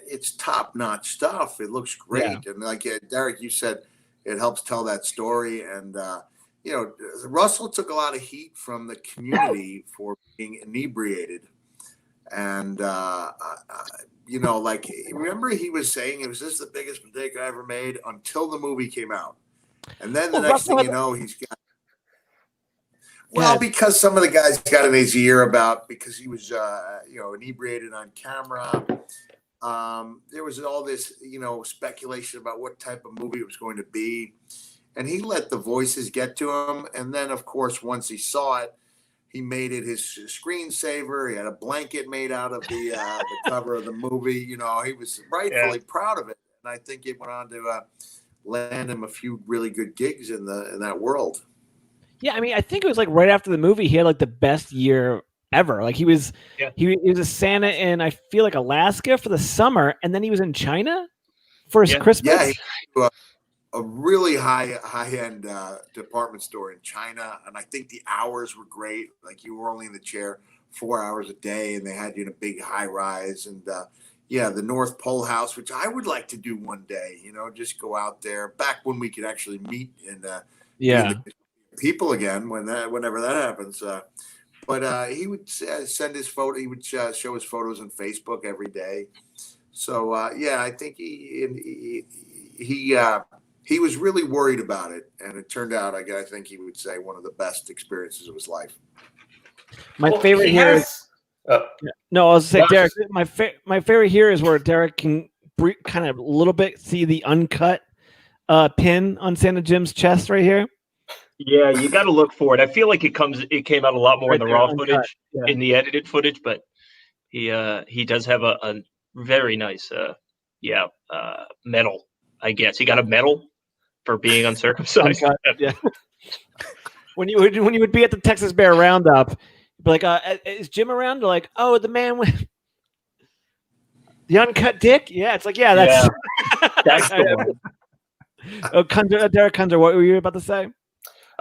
it's top-notch stuff. It looks great, and like Derek, you said, it helps tell that story. And you know, Russell took a lot of heat from the community for being inebriated. And you know, like, remember he was saying, "It was this the biggest mistake I ever made," until the movie came out. And then the next thing you know, he's got, well, because some of the guys got in his ear about, because he was you know, inebriated on camera. There was all this, you know, speculation about what type of movie it was going to be, and he let the voices get to him. And then, of course, once he saw it, he made it his screensaver. He had a blanket made out of the cover of the movie. You know, he was rightfully proud of it, and I think it went on to land him a few really good gigs in that world. Yeah, I mean, I think it was like right after the movie, he had like the best year ever. Like he was a Santa in, I feel like, Alaska for the summer, and then he was in China for his Christmas. Yeah, he went to a really high-end department store in China, and I think the hours were great. Like, you were only in the chair 4 hours a day, and they had you in a big high-rise. And the North Pole House, which I would like to do one day. You know, just go out there back when we could actually meet and people again, whenever that happens. But he would send his photo. He would show his photos on Facebook every day. So I think he was really worried about it, and it turned out, I think he would say, one of the best experiences of his life. My favorite here is. No, I was saying, Derek. My favorite here is where Derek can kind of a little bit see the uncut pin on Santa Jim's chest right here. Yeah, you got to look for it. I feel like it came out a lot more in the raw footage, in the edited footage, but he does have a very nice medal. I guess he got a medal for being uncircumcised. Yeah. When you would be at the Texas Bear Roundup, you'd be like, is Jim around? They're like, oh, the man with the uncut dick. Yeah, it's like, that's that's the one. Oh, Derek Kunder, what were you about to say?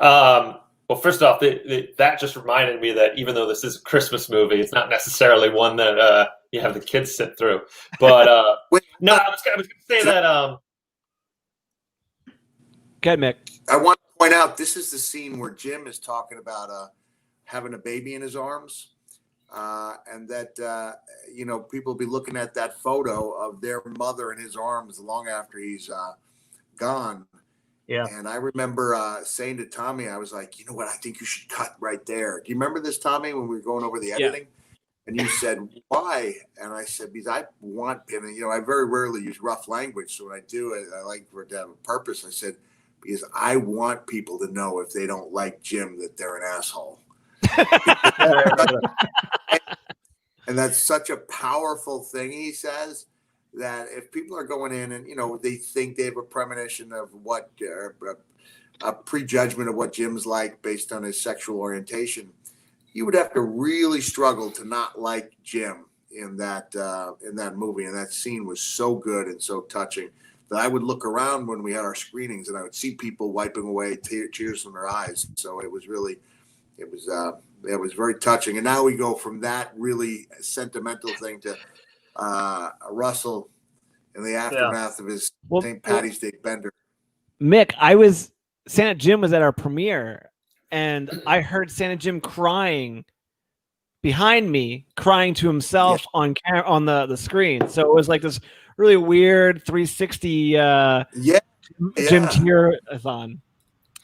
Well, first off, that just reminded me that even though this is a Christmas movie, it's not necessarily one that you have the kids sit through. But I was going to say that. Go ahead, Mick. I want to point out, this is the scene where Jim is talking about having a baby in his arms, and that you know, people will be looking at that photo of their mother in his arms long after he's gone. Yeah. And I remember saying to Tommy, I was like, you know what, I think you should cut right there. Do you remember this, Tommy, when we were going over the editing? And you said, why? And I said, because I want, and you know, I very rarely use rough language. So when I do it, I like for it to have a purpose. I said, because I want people to know, if they don't like Jim, that they're an asshole. And that's such a powerful thing, he says, that if people are going in and, you know, they think they have a premonition of what, a prejudgment of what Jim's like based on his sexual orientation, you would have to really struggle to not like Jim in that movie. And that scene was so good and so touching that I would look around when we had our screenings and I would see people wiping away tears from their eyes. So it was very touching. And now we go from that really sentimental thing to Russell in the aftermath of his St. Patty's Day bender. Mick, Santa Jim was at our premiere, and I heard Santa Jim crying behind me, crying to himself on the screen. So it was like this really weird 360 Jim Tear-a-thon.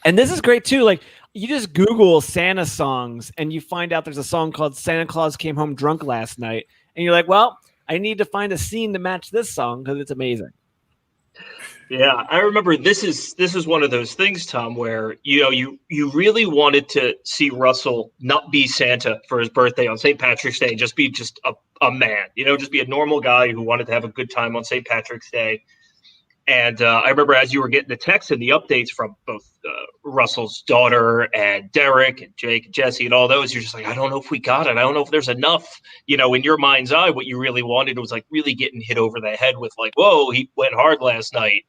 And this is great too. Like, you just Google Santa songs and you find out there's a song called Santa Claus Came Home Drunk Last Night. And you're like, well, I need to find a scene to match this song because it's amazing. Yeah, I remember this is one of those things, Tom, where you really wanted to see Russell not be Santa for his birthday on St. Patrick's Day, just be a man, just be a normal guy who wanted to have a good time on St. Patrick's Day. And I remember as you were getting the texts and the updates from both Russell's daughter and Derek and Jake and Jesse and all those, you're just like, I don't know if we got it. I don't know if there's enough, in your mind's eye. What you really wanted was like really getting hit over the head with like, whoa, he went hard last night.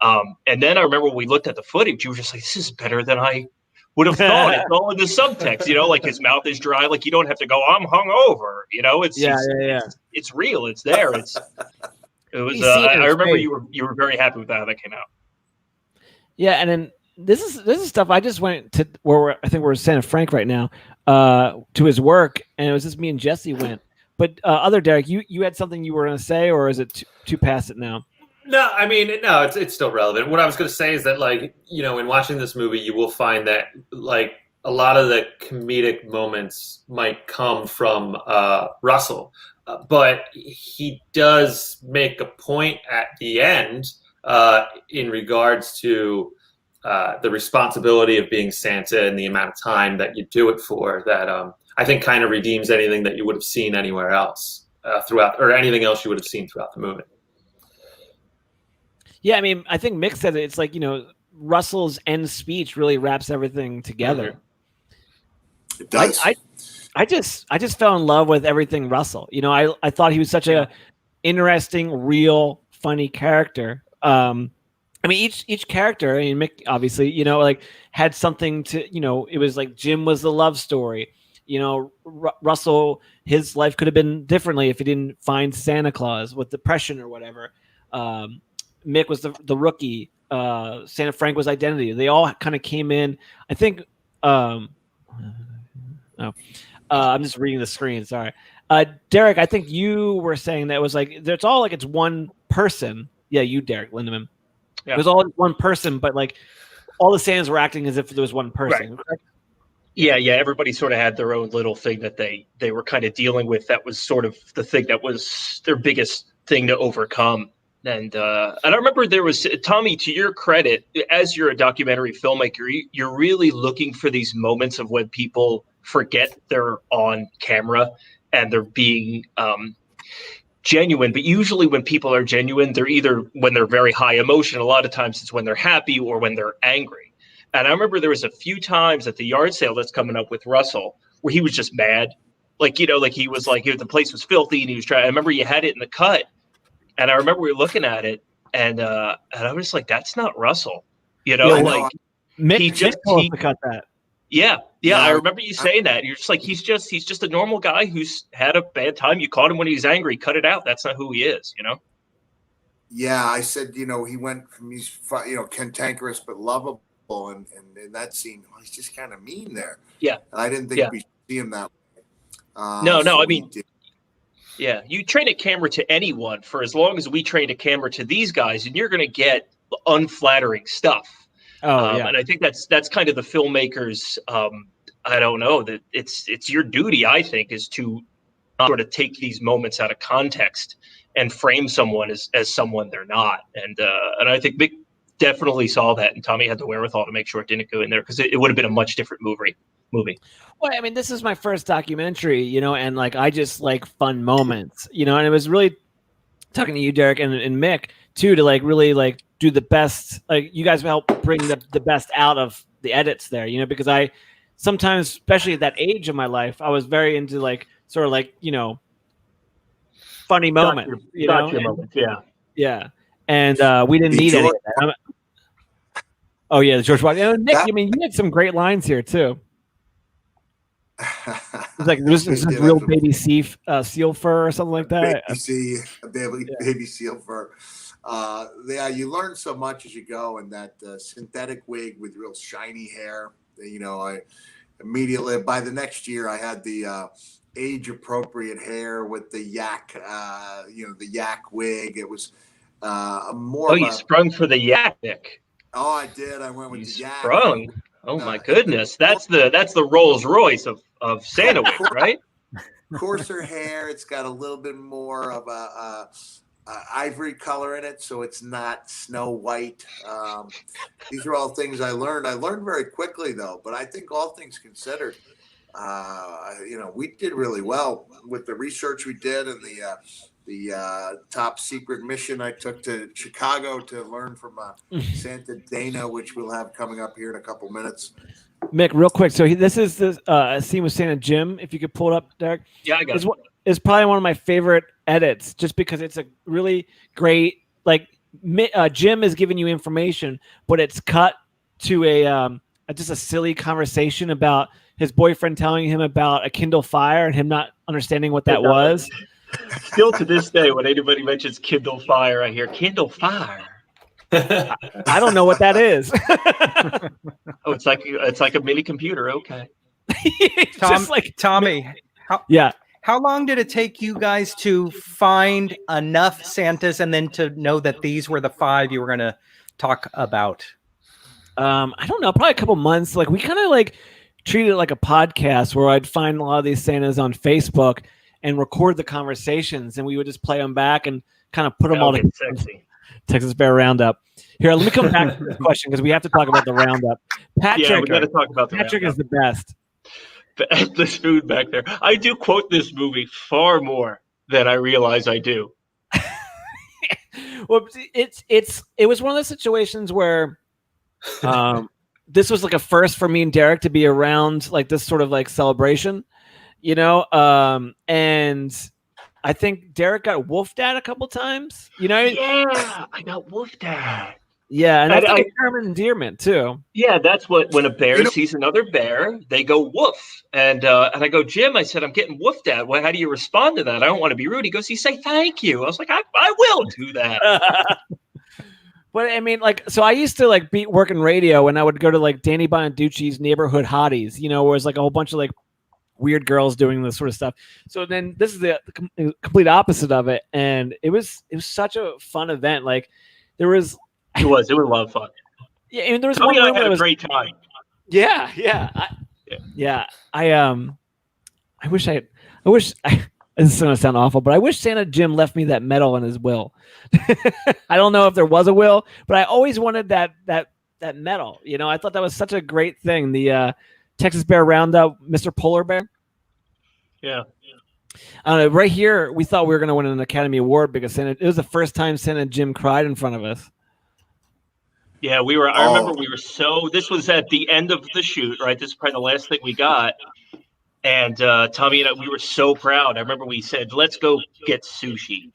And then I remember when we looked at the footage, you were just like, this is better than I would have thought. It's all in the subtext, like his mouth is dry. Like you don't have to go, I'm hungover. It's real. It's there. It was. I remember you were very happy with how that came out. Yeah, and then this is stuff I just went to I think we're in Santa Frank right now, to his work, and it was just me and Jesse went. But other Derek, you had something you were going to say, or is it too past it now? No, I mean, no, it's still relevant. What I was going to say is that, like, in watching this movie, you will find that, like, a lot of the comedic moments might come from Russell, but he does make a point at the end in regards to the responsibility of being Santa and the amount of time that you do it for, that I think kind of redeems anything that you would have seen anywhere else throughout, or anything else you would have seen throughout the movie. Yeah, I mean, I think Mick said it. It's like, Russell's end speech really wraps everything together. It does. I just fell in love with everything Russell. I thought he was such a interesting, real, funny character. I mean, each character, I mean, Mick obviously, like had something to, it was like Jim was the love story. Russell, his life could have been differently if he didn't find Santa Claus with depression or whatever. Mick was the rookie. Santa Frank was identity. They all kind of came in. I think. I'm just reading the screen. Sorry, Derek. I think you were saying that it was like it's all like it's one person. Yeah, you, Derek Lindemann. Yeah. It was all one person, but like all the Santas were acting as if there was one person. Right. Yeah. Everybody sort of had their own little thing that they were kind of dealing with. That was sort of the thing that was their biggest thing to overcome. And I remember there was, Tommy, to your credit, as you're a documentary filmmaker, you're really looking for these moments of when people forget they're on camera and they're being genuine. But usually when people are genuine, they're either when they're very high emotion, a lot of times it's when they're happy or when they're angry. And I remember there was a few times at the yard sale that's coming up with Russell where he was just mad. Like, like he was like, the place was filthy and he was trying. I remember you had it in the cut. And I remember we were looking at it, and I was just like, "That's not Russell," like Mick he cut that. Yeah. I remember you saying that. You're just like, he's just a normal guy who's had a bad time. You caught him when he was angry. Cut it out. That's not who he is. Yeah, I said, he went from he's cantankerous but lovable, and in that scene, he's just kind of mean there. Yeah, and I didn't think we see him that way. No, I mean. Yeah, you train a camera to anyone for as long as we train a camera to these guys, and you're going to get unflattering stuff. And I think that's kind of the filmmakers. I don't know, that it's your duty, I think, is to sort of take these moments out of context and frame someone as someone they're not. And I think Mick definitely saw that, and Tommy had the wherewithal to make sure it didn't go in there, because it would have been a much different movie. Well, I mean, this is my first documentary, and like I just like fun moments, and it was really talking to you, Derek, and Mick too, to like really like do the best. Like you guys help bring the best out of the edits there, because I sometimes, especially at that age of my life, I was very into like sort of like funny moments, moments, yeah, and we didn't need any of that. Oh yeah, the George Washington. Nick, I mean, you had some great lines here too. It's like this is real baby seal fur or something like that. Baby seal fur. You learn so much as you go, and that synthetic wig with real shiny hair. I immediately by the next year I had the age appropriate hair with the yak, the yak wig. It was more. Oh, you sprung for the yak, Nick. Oh, I did. I went with the yak. Sprung. Oh my goodness, that's the Rolls Royce of Santa wigs, right? Coarser hair. It's got a little bit more of a ivory color in it, so it's not snow white. These are all things I learned. I learned very quickly, though. But I think all things considered, we did really well with the research we did and the top secret mission I took to Chicago to learn from Santa Dana, which we'll have coming up here in a couple minutes. Mick, real quick. So this is the scene with Santa Jim. If you could pull it up, Derek. Yeah, I got it. It's probably one of my favorite edits, just because it's a really great, like Jim is giving you information, but it's cut to just a silly conversation about his boyfriend telling him about a Kindle Fire and him not understanding what that was. Still to this day, when anybody mentions Kindle Fire, I hear Kindle Fire. I don't know what that is. Oh, it's like a mini computer. Okay. Tommy, how long did it take you guys to find enough Santas and then to know that these were the 5 you were going to talk about? I don't know, probably a couple months. Like, we kind of like treated it like a podcast where I'd find a lot of these Santas on Facebook and record the conversations, and we would just play them back and kind of put them all together. Sexy. Texas Bear Roundup. Here, let me come back to this question because we have to talk about the Roundup. Patrick, we got to talk about the Patrick Roundup. is the best. This food back there. I do quote this movie far more than I realize I do. Well, it was one of those situations where this was like a first for me and Derek to be around like this sort of like celebration, you know, and I think Derek got wolfed at a couple times, you know? Yeah, I got wolfed at. Yeah, and that's like a term of endearment too. Yeah, that's what when a bear sees another bear, they go woof. And I go, Jim, I said, I'm getting woofed at. Well, how do you respond to that? I don't want to be rude. He goes, you say thank you. I was like, I will do that. But I mean, like, so I used to like be working radio, and I would go to like Danny Bonaducci's Neighborhood Hotties, you know, where it's like a whole bunch of like weird girls doing this sort of stuff. So then this is the complete opposite of it, and it was such a fun event. Like, there was. It was a lot of fun. Yeah, and there was Tommy one and I had a great time. Yeah. I wish this is gonna sound awful, but I wish Santa Jim left me that medal in his will. I don't know if there was a will, but I always wanted that medal. You know, I thought that was such a great thing. The Texas Bear Roundup, Mr. Polar Bear. Yeah. Right here, we thought we were gonna win an Academy Award because it was the first time Santa Jim cried in front of us. Yeah, we were. I remember we were this was at the end of the shoot, right? This is probably the last thing we got. And Tommy and I, we were so proud. I remember we said, let's go get sushi.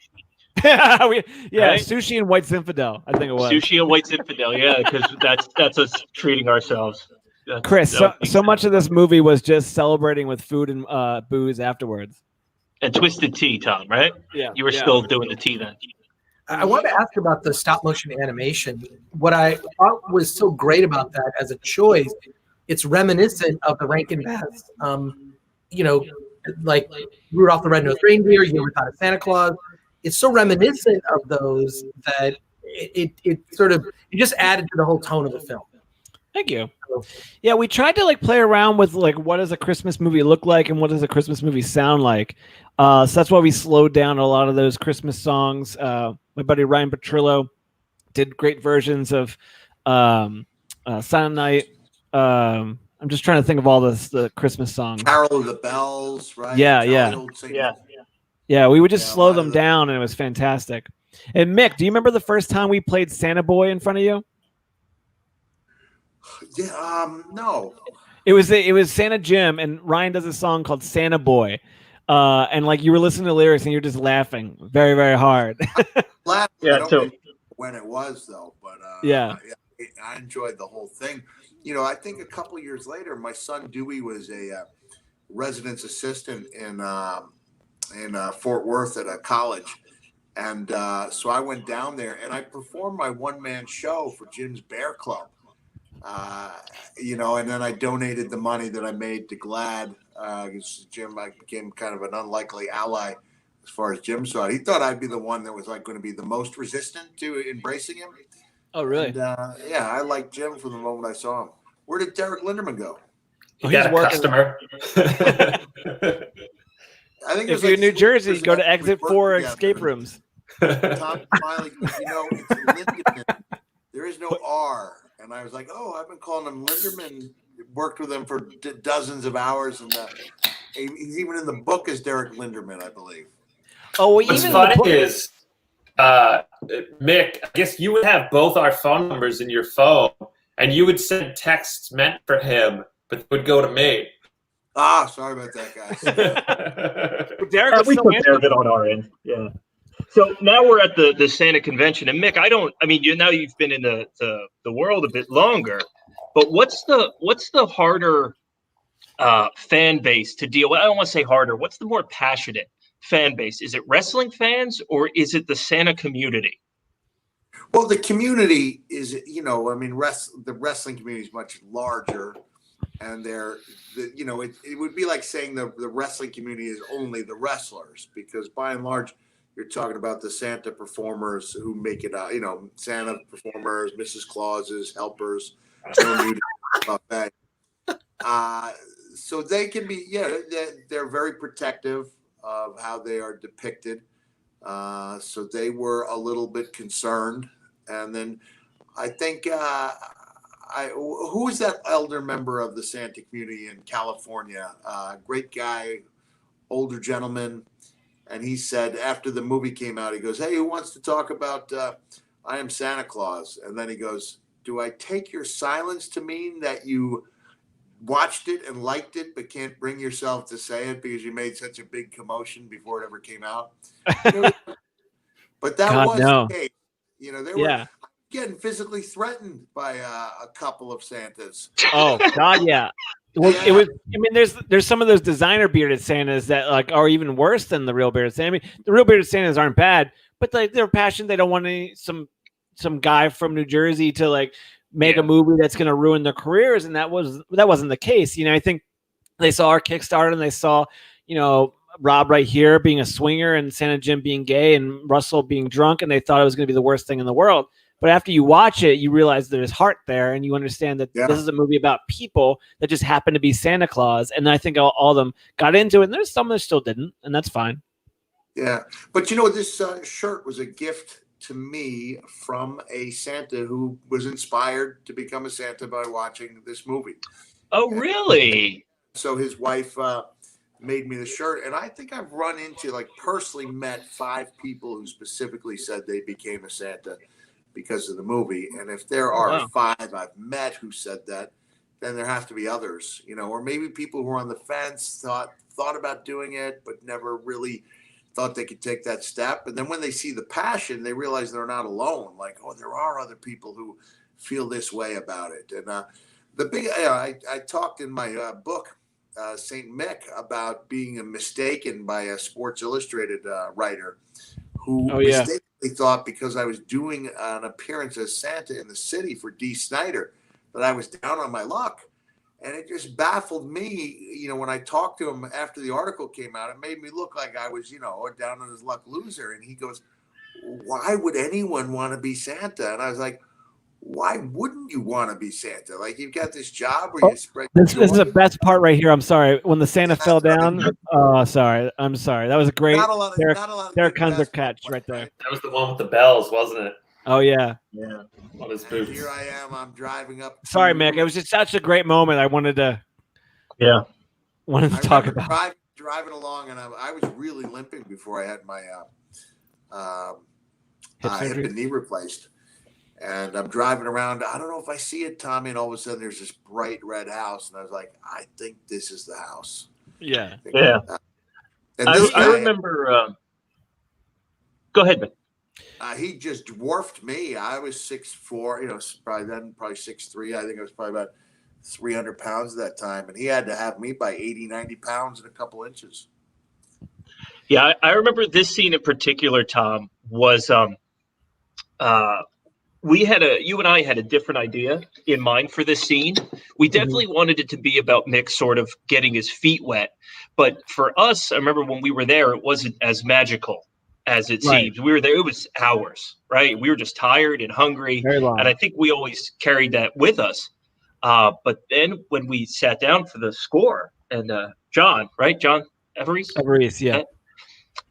Right? Sushi and White Zinfandel, I think it was. Sushi and White Zinfandel, yeah, because that's us treating ourselves. Chris, so much of this movie was just celebrating with food and booze afterwards. And twisted tea, Tom, right? Yeah. You were still doing the tea then. I wanted to ask about the stop motion animation. What I thought was so great about that as a choice, it's reminiscent of the Rankin Bass, you know, like Rudolph the Red-Nosed Reindeer, You Never Thought of Santa Claus. It's so reminiscent of those that it sort of, it just added to the whole tone of the film. Thank you. Yeah, we tried to like play around with like what does a Christmas movie look like and what does a Christmas movie sound like. So that's why we slowed down a lot of those Christmas songs. My buddy Ryan Petrillo did great versions of Silent Night. I'm just trying to think of all the Christmas songs. Carol of the Bells, right? Yeah. We would just slow them down, and it was fantastic. And Mick, do you remember the first time we played Santa Boy in front of you? Yeah, no. It was Santa Jim, and Ryan does a song called Santa Boy. And like you were listening to the lyrics and you're just laughing very, very hard. I don't know when it was though, but I enjoyed the whole thing. You know, I think a couple of years later, my son Dewey was a residence assistant in Fort Worth at a college, and so I went down there and I performed my one-man show for Jim's Bear Club. You know, and then I donated the money that I made to GLAAD. Jim, I became kind of an unlikely ally as far as Jim saw it. He thought I'd be the one that was like going to be the most resistant to embracing him. Oh, really? And, I liked Jim from the moment I saw him. Where did Derek Linderman go? He got a customer. I think if you're in New Jersey, go to Exit 4 escape rooms. Tom Smiley, you know, it's Linderman. There is no R. And I was like, oh, I've been calling him Linderman. Worked with him for dozens of hours. And he's even in the book as Derek Linderman, I believe. Oh, well, what's funny is, Mick, I guess you would have both our phone numbers in your phone, and you would send texts meant for him, but they would go to me. Ah, sorry about that, guys. Derek we took care of it on our end. Yeah. So now we're at the Santa convention, and Mick, now you've been in the world a bit longer, but what's the harder fan base to deal with? I don't want to say harder. What's the more passionate fan base? Is it wrestling fans or is it the Santa community? Well, the community is, you know, I mean, the wrestling community is much larger, and it would be like saying the wrestling community is only the wrestlers, because by and large, you're talking about the Santa performers who make it out, you know, Santa performers, Mrs. Clauses, helpers, Joe Newton, buffet. So they can be, they're very protective of how they are depicted. So they were a little bit concerned. And then I think, who is that elder member of the Santa community in California? Great guy, older gentleman. And he said, after the movie came out, he goes, "Hey, who wants to talk about I Am Santa Claus?" And then he goes, "Do I take your silence to mean that you watched it and liked it, but can't bring yourself to say it because you made such a big commotion before it ever came out?" But that was the case. You know, they were getting physically threatened by a couple of Santas. Oh God, yeah. Well, it was. I mean, there's some of those designer bearded Santas that like are even worse than the real bearded Santa. I mean, the real bearded Santas aren't bad, but like they're passionate. They don't want some guy from New Jersey to like make a movie that's going to ruin their careers, and that wasn't the case. You know, I think they saw our Kickstarter and they saw, you know, Rob right here being a swinger and Santa Jim being gay and Russell being drunk, and they thought it was going to be the worst thing in the world. But after you watch it, you realize there's heart there, and you understand that this is a movie about people that just happen to be Santa Claus. And I think all of them got into it, and there's some that still didn't, and that's fine. Yeah, but you know, this shirt was a gift to me from a Santa who was inspired to become a Santa by watching this movie. Oh, really? So his wife made me the shirt, and I think I've run into, like, personally met 5 people who specifically said they became a Santa because of the movie. And if there are 5 I've met who said that, then there have to be others, you know, or maybe people who were on the fence, thought about doing it, but never really thought they could take that step. And then when they see the passion, they realize they're not alone. Like, oh, there are other people who feel this way about it. And I talked in my book, St. Mick, about being mistaken by a Sports Illustrated writer who mistakenly thought, because I was doing an appearance as Santa in the city for Dee Snider, that I was down on my luck. And it just baffled me, you know, when I talked to him after the article came out. It made me look like I was, you know, a down on his luck loser. And he goes, "Why would anyone want to be Santa?" And I was like, why wouldn't you want to be Santa? Like, you've got this job where you spread. This is the best part right here. I'm sorry. When the Santa fell down. Oh, sorry. I'm sorry. That was a great Derek Kunzer catch right there. That was the one with the bells, wasn't it? Oh, yeah. Yeah. On his boots. Here I am. I'm driving up. Sorry, Mick. It was just such a great moment. I wanted to. Yeah. Wanted to talk about. Driving along, and I was really limping before I had my hip and knee replaced. And I'm driving around. I don't know if I see it, Tommy. And all of a sudden, there's this bright red house, and I was like, I think this is the house. Yeah. Yeah. And I remember. Go ahead, man. He just dwarfed me. I was 6'4", you know, probably 6'3". I think I was probably about 300 pounds at that time. And he had to have me by 80, 90 pounds in a couple inches. Yeah, I remember this scene in particular, Tom, was you and I had a different idea in mind for this scene. We definitely wanted it to be about Mick sort of getting his feet wet. But for us, I remember when we were there, it wasn't as magical as it seems. We were there, it was hours, right? We were just tired and hungry. Very long. And I think we always carried that with us. But then when we sat down for the score, and John Everest, yeah.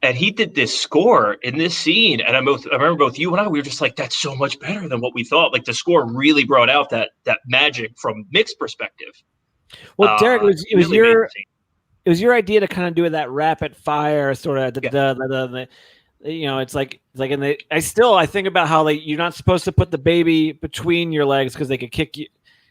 And he did this score in this scene, and I remember both you and I, we were just like, that's so much better than what we thought. Like, the score really brought out that magic from Mick's perspective. Well, Derek, it was your idea to kind of do that rapid fire sort of you know, it's like I think about how, like, you're not supposed to put the baby between your legs because they could kick you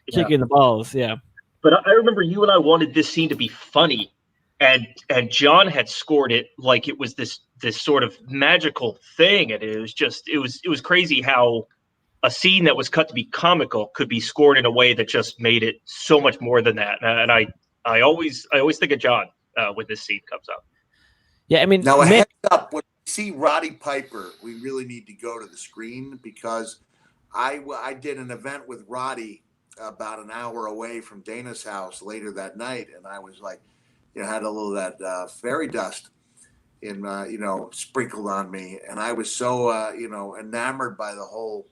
in the balls. Yeah. But I remember you and I wanted this scene to be funny. And John had scored it like it was this sort of magical thing, and it was crazy how a scene that was cut to be comical could be scored in a way that just made it so much more than that. And I always think of John when this scene comes up. Yeah, I mean, now a heads up, when see Roddy Piper, we really need to go to the screen, because I did an event with Roddy about an hour away from Dana's house later that night, and I was like, had a little of that fairy dust in sprinkled on me, and I was so enamored by the whole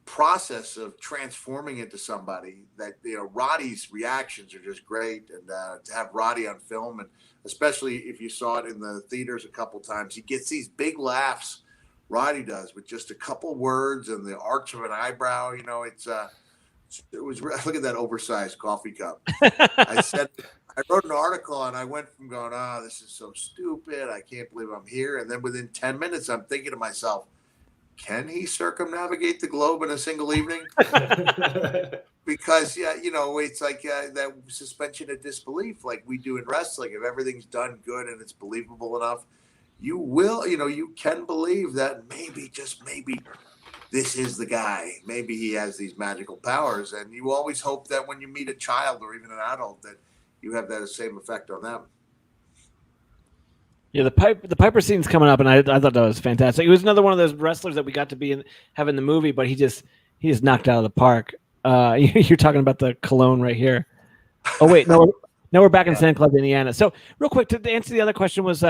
process of transforming into somebody that Roddy's reactions are just great, and to have Roddy on film, and especially if you saw it in the theaters a couple times, he gets these big laughs. Roddy does with just a couple words and the arch of an eyebrow. It was look at that oversized coffee cup. I wrote an article and I went from going, this is so stupid, I can't believe I'm here, and then within 10 minutes I'm thinking to myself, can he circumnavigate the globe in a single evening? Because it's like that suspension of disbelief, like we do in wrestling. If everything's done good and it's believable enough, you will, you can believe that maybe, just maybe, this is the guy. Maybe he has these magical powers, and you always hope that when you meet a child or even an adult, that you have that same effect on them. Yeah, the Piper scene's coming up, and I thought that was fantastic. He was another one of those wrestlers that we got to have in the movie, but he just knocked out of the park. You're talking about the cologne right here. Oh wait, no, we're back in Santa Claus, Indiana. So real quick, to answer the other question was,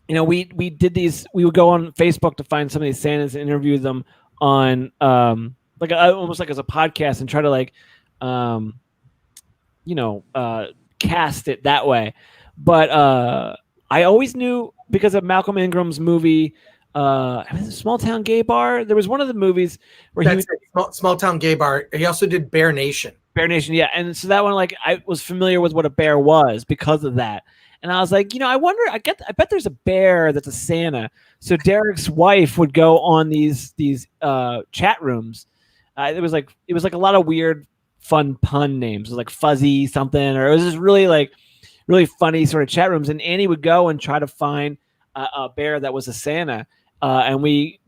we did these. We would go on Facebook to find some of these Santas and interview them on almost like as a podcast, and try to cast it that way. But I always knew, because of Malcolm Ingram's movie, Small Town Gay Bar. There was one of the movies where Small Town Gay Bar. He also did Bear Nation. Bear Nation, yeah. And so that one, I was familiar with what a bear was because of that. And I was like, I wonder, I bet there's a bear that's a Santa. So Derek's wife would go on these chat rooms. It was like a lot of weird, fun pun names. It was like Fuzzy something, or it was just really really funny sort of chat rooms. And Annie would go and try to find a bear that was a Santa. And we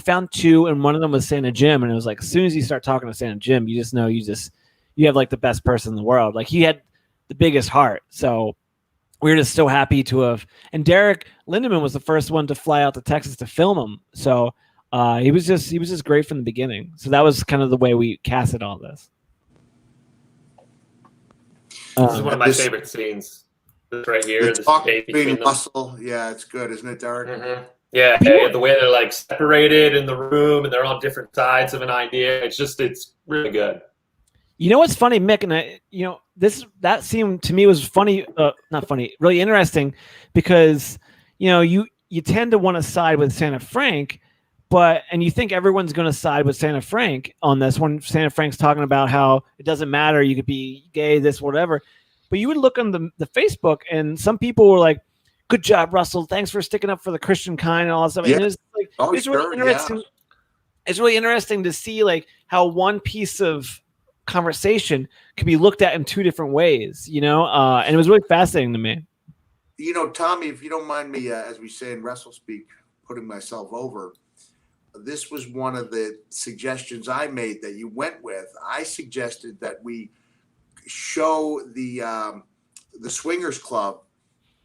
found two, and one of them was Santa Jim. And it was like, as soon as you start talking to Santa Jim, you just know you have like the best person in the world. Like, he had the biggest heart. So we were just so happy to have. And Derek Lindemann was the first one to fly out to Texas to film him. So he was just great from the beginning. So that was kind of the way we casted all this. This is one of my favorite scenes. This right here. The talk between Russell. Yeah, it's good, isn't it, Derek? Mm-hmm. Yeah, the way they're like separated in the room and they're on different sides of an idea. It's really good. You know what's funny, Mick, and that scene to me was funny, not funny, really interesting, because you tend to want to side with Santa Frank, and you think everyone's going to side with Santa Frank on this one. Santa Frank's talking about how it doesn't matter, you could be gay, this, whatever. But you would look on the Facebook, and some people were like, "Good job, Russell. Thanks for sticking up for the Christian kind and all that stuff." Yeah. And it's really interesting. Yeah. It's really interesting to see how one piece of conversation could be looked at in two different ways, and it was really fascinating to me. Tommy, if you don't mind me, as we say in wrestle speak, putting myself over, this was one of the suggestions I made that you went with. I suggested that we show the Swingers Club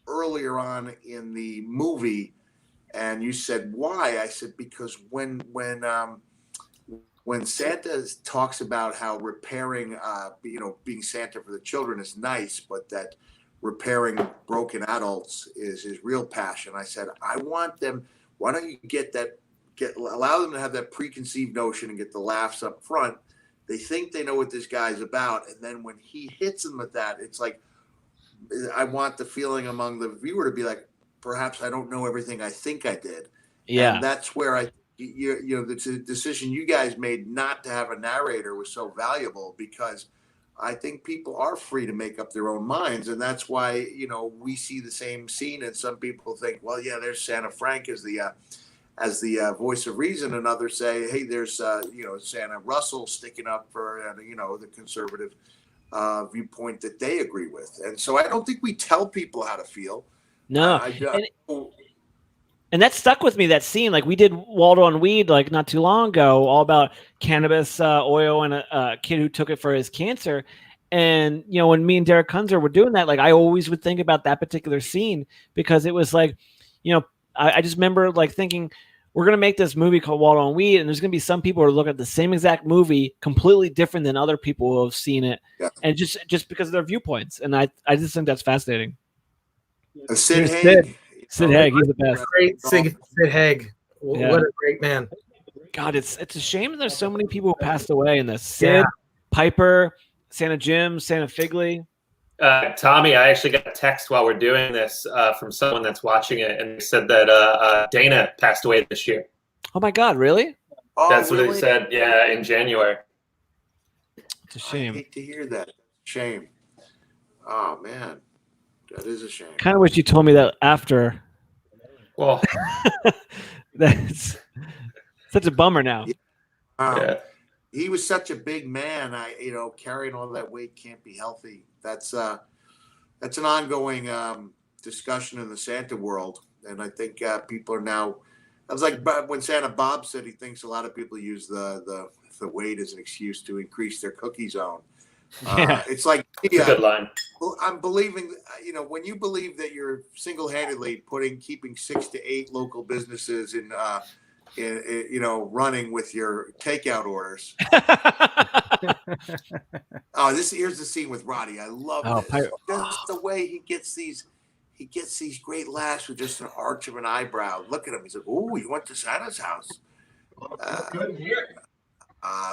earlier on in the movie, and you said why? I said because when Santa talks about how repairing, being Santa for the children is nice, but that repairing broken adults is his real passion. I said, I want them. Why don't you allow them to have that preconceived notion and get the laughs up front? They think they know what this guy's about, and then when he hits them with that, it's like, I want the feeling among the viewer to be like, perhaps I don't know everything I think I did. Yeah, and that's where the decision you guys made not to have a narrator was so valuable, because I think people are free to make up their own minds, and that's why we see the same scene, and some people think, well, yeah, there's Santa Frank as the voice of reason, and others say, hey, there's Santa Russell sticking up for the conservative viewpoint that they agree with. And so I don't think we tell people how to feel. No. And that stuck with me, that scene. Like, we did Waldo on Weed not too long ago, all about cannabis oil and a kid who took it for his cancer. And when me and Derek Kunzer were doing that, I always would think about that particular scene, because it was I just remember like thinking, we're going to make this movie called Waldo and Weed, and there's going to be some people who are looking at the same exact movie, completely different than other people who have seen it, and just because of their viewpoints. And I just think that's fascinating. Sid Haig. Sid Haig, he's the best. Great Sid Haig. Yeah. What a great man. God, it's a shame that there's so many people who passed away in this. Sid, Piper, Santa Jim, Santa Figley. Tommy, I actually got a text while we're doing this from someone that's watching it, and they said that Dana passed away this year. Oh my God, really? Oh, That's really? what they said. Yeah, in January. It's a shame. I hate to hear that. Shame. Oh man, that is a shame. Kind of wish you told me that after. Well, That's such a bummer now. yeah. He was such a big man. Carrying all that weight can't be healthy. That's an ongoing discussion in the Santa world, and I think people are now. I was like when Santa Bob said he thinks a lot of people use the weight as an excuse to increase their cookie zone. It's like It's a good line. Well, I'm believing. When you believe that you're single-handedly keeping 6 to 8 local businesses in running with your takeout orders. Here's the scene with Roddy. I love this. Just the way he gets these great laughs with just an arch of an eyebrow. Look at him. He's like, "Ooh, you went to Santa's house."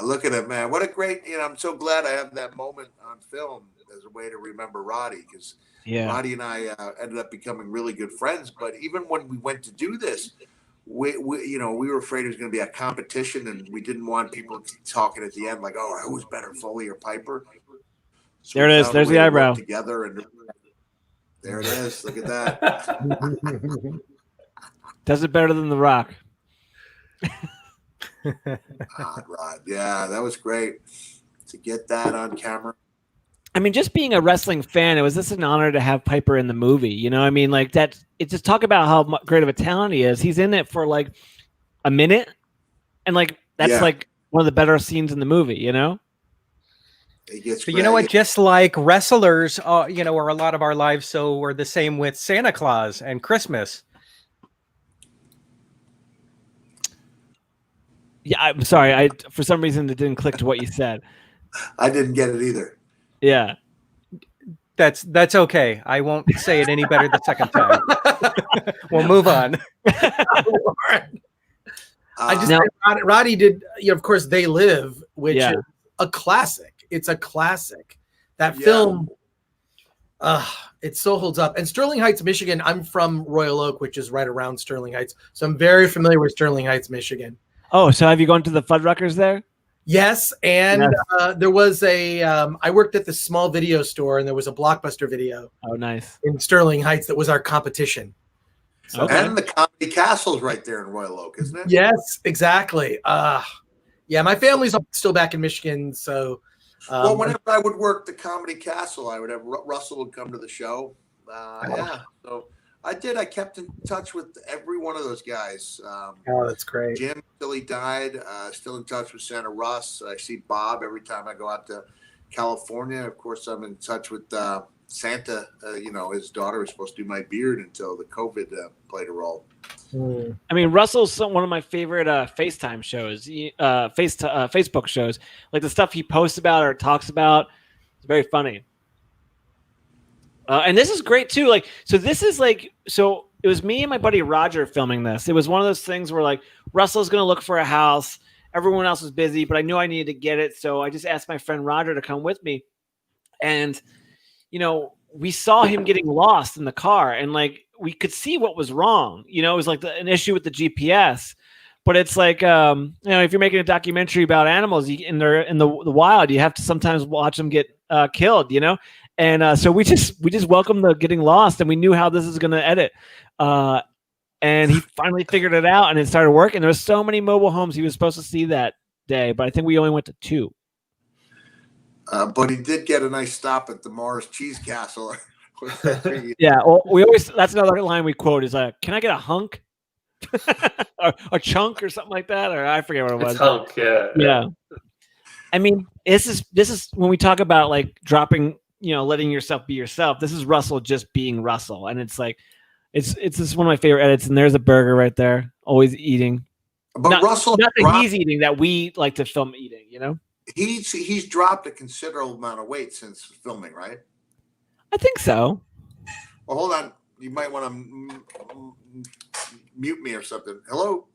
Look at him, man. What a great, I'm so glad I have that moment on film as a way to remember Roddy, because Roddy and I ended up becoming really good friends. But even when we went to do this, we were afraid it was going to be a competition, and we didn't want people talking at the end like, "Oh, who's better, Foley or Piper?" So there it is. There's the eyebrow. Together, and there it is. Look at that. Does it better than The Rock. Rod. Yeah, that was great to get that on camera. I mean, just being a wrestling fan, it was just an honor to have Piper in the movie. You know, I mean, like that. It's just talk about how great of a talent he is. He's in it for like a minute, and like that's like one of the better scenes in the movie. You know. But you know what? Just like wrestlers, are a lot of our lives. So we're the same with Santa Claus and Christmas. Yeah, I'm sorry. I for some reason it didn't click to what you said. I didn't get it either. Yeah. That's okay. I won't say it any better the second time. We'll move on. Roddy did, of course, They Live, which is a classic. It's a classic. That film, it so holds up. And Sterling Heights, Michigan, I'm from Royal Oak, which is right around Sterling Heights. So I'm very familiar with Sterling Heights, Michigan. Oh, so have you gone to the Fuddruckers there? Yes, and there was I worked at this small video store, and there was a Blockbuster Video. Oh, nice. In Sterling Heights that was our competition. So, and the Comedy Castle's right there in Royal Oak, isn't it? Yes, exactly. My family's still back in Michigan, so. Whenever I would work the Comedy Castle, I would have Russell would come to the show. So I kept in touch with every one of those guys. That's great. Jim, till he died, still in touch with Santa Russ. I see Bob every time I go out to California. Of course, I'm in touch with Santa. His daughter was supposed to do my beard until the COVID played a role. I mean, Russell's one of my favorite FaceTime shows, Facebook shows. Like the stuff he posts about or talks about, it's very funny. And this is great too. Like, so it was me and my buddy Roger filming this. It was one of those things where like Russell's going to look for a house. Everyone else was busy, but I knew I needed to get it. So I just asked my friend Roger to come with me. And, we saw him getting lost in the car, and like, we could see what was wrong. It was like an issue with the GPS, but it's like, if you're making a documentary about animals in the wild, you have to sometimes watch them get killed, And so we just welcomed the getting lost, and we knew how this is going to edit. And he finally figured it out, and it started working. There were so many mobile homes he was supposed to see that day, but I think we only went to 2. But he did get a nice stop at the Mars Cheese Castle. Yeah, well, that's another line we quote is can I get a hunk? or a chunk or something like that, or I forget what it was. It's hunk, yeah. I mean, this is when we talk about like dropping, letting yourself be yourself. This is Russell just being Russell, and it's like, It's just one of my favorite edits, and there's a burger right there, always eating. But not, Russell, not that he's eating, that we like to film eating, you know? he's dropped a considerable amount of weight since filming, right? I think so. Well, hold on. You might want to mute me or something. Hello?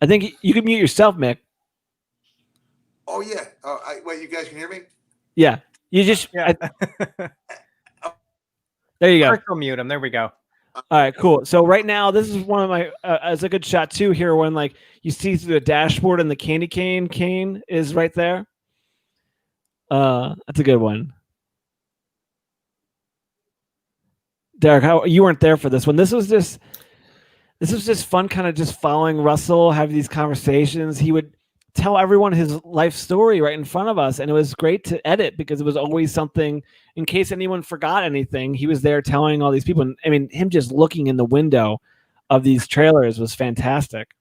I think you can mute yourself, Mick. Oh, yeah. Wait, you guys can hear me? Yeah. You just... Yeah. There you go. First we'll mute him. There we go. All right, cool. So right now, this is one of my... it's a good shot, too, here when like you see through the dashboard and the candy cane is right there. That's a good one. Derek, you weren't there for this one. This was just fun, kind of just following Russell, having these conversations. He would tell everyone his life story right in front of us, and it was great to edit because it was always something in case anyone forgot anything. He was there telling all these people, and I mean, him just looking in the window of these trailers was fantastic.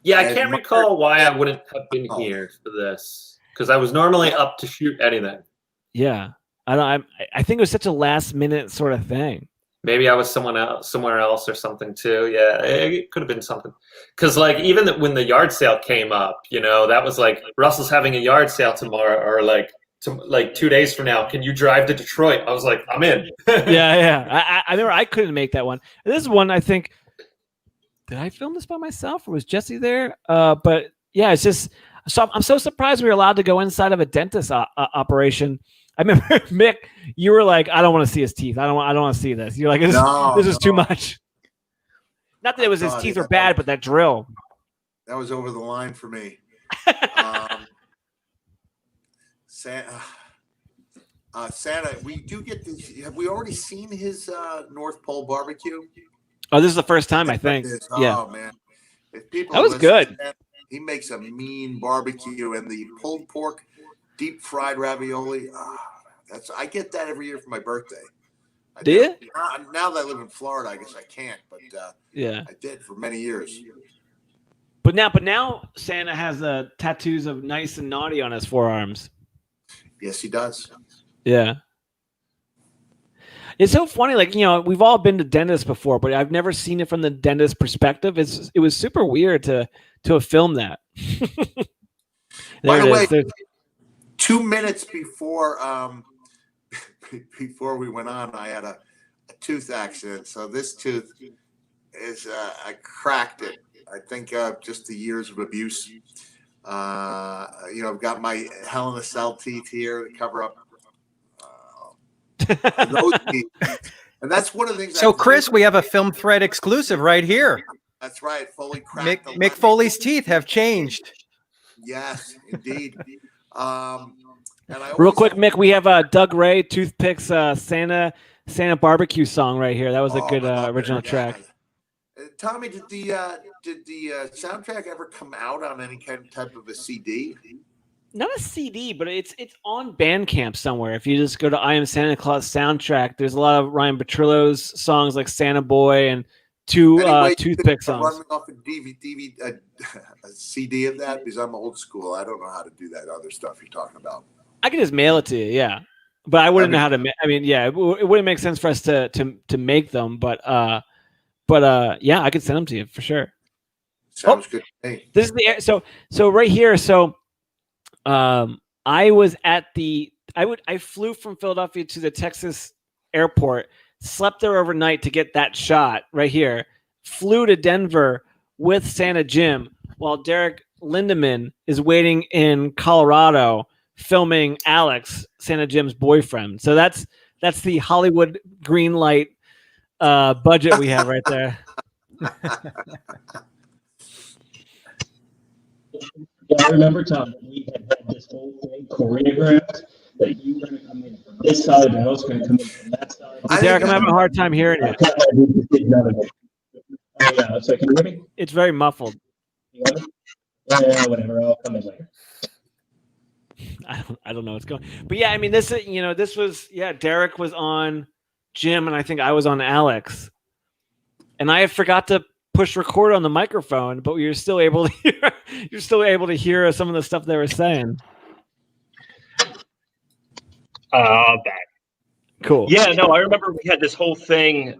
Yeah, I can't recall why I wouldn't have been here for this because I was normally up to shoot anything. Yeah. I think it was such a last minute sort of thing. Maybe I was somewhere else or something too. Yeah, it could have been something. Because like even when the yard sale came up, you know, that was like Russell's having a yard sale tomorrow, or like 2 days from now. Can you drive to Detroit? I was like, I'm in. yeah. I remember I couldn't make that one. And this is one I think. Did I film this by myself, or was Jesse there? But yeah, it's just so I'm so surprised we were allowed to go inside of a dentist operation. I remember Mick, you were like, I don't want to see his teeth. I don't want to see this. You're like, this is too much. Not that it was his teeth were bad, but that drill. That was over the line for me. Santa, we do get this. Have we already seen his North Pole barbecue? Oh, this is the first time, I think. Yeah. Oh, man. If people that was good. He makes a mean barbecue, and the pulled pork, deep fried ravioli. I get that every year for my birthday. Do you? Now that I live in Florida, I guess I can't. But yeah, I did for many years. But now Santa has the tattoos of nice and naughty on his forearms. Yes, he does. Yeah. It's so funny, like, you know, we've all been to dentists before, but I've never seen it from the dentist perspective. It was super weird to have filmed that. By the way, 2 minutes before we went on, I had a tooth accident. So this tooth is I cracked it. I think just the years of abuse. I've got my Hell in a Cell teeth here to cover up those teeth. And that's one of the things. So, Chris, we have a Film Thread exclusive right here. That's right. Foley cracked. Mick Foley's teeth have changed. Yes, indeed. Real quick, Mick, we have Doug Ray, Toothpicks, Santa barbecue song right here. That was a good original track. Tommy, did the soundtrack ever come out on any type of a CD? Not a CD, but it's on Bandcamp somewhere. If you just go to I Am Santa Claus soundtrack, there's a lot of Ryan Petrillo's songs like Santa Boy and Toothpick songs. Run me off a CD of that because I'm old school. I don't know how to do that other stuff you're talking about. I can just mail it to you, yeah. But I wouldn't know how to. I mean, yeah, it wouldn't make sense for us to make them, but yeah, I could send them to you for sure. Sounds good. Hey, this is the so right here. So, I was at I flew from Philadelphia to the Texas airport, slept there overnight to get that shot right here. Flew to Denver with Santa Jim while Derek Lindemann is waiting in Colorado filming Alex, Santa Jim's boyfriend. So that's the Hollywood green light budget we have right there. Yeah, I remember, Tom, that we had this whole thing choreographed that you were going to come in from this side and I was going to come in from that side. Derek, I'm having a hard time hearing you. Oh, yeah, so can you hear me? It's very muffled. Yeah, whatever. I'll come in later. I don't know what's going. But yeah, I mean, this was Derek was on Jim and I think I was on Alex, and I forgot to push record on the microphone, but you're still able to hear some of the stuff they were saying. Bad. Cool. Yeah, no, I remember we had this whole thing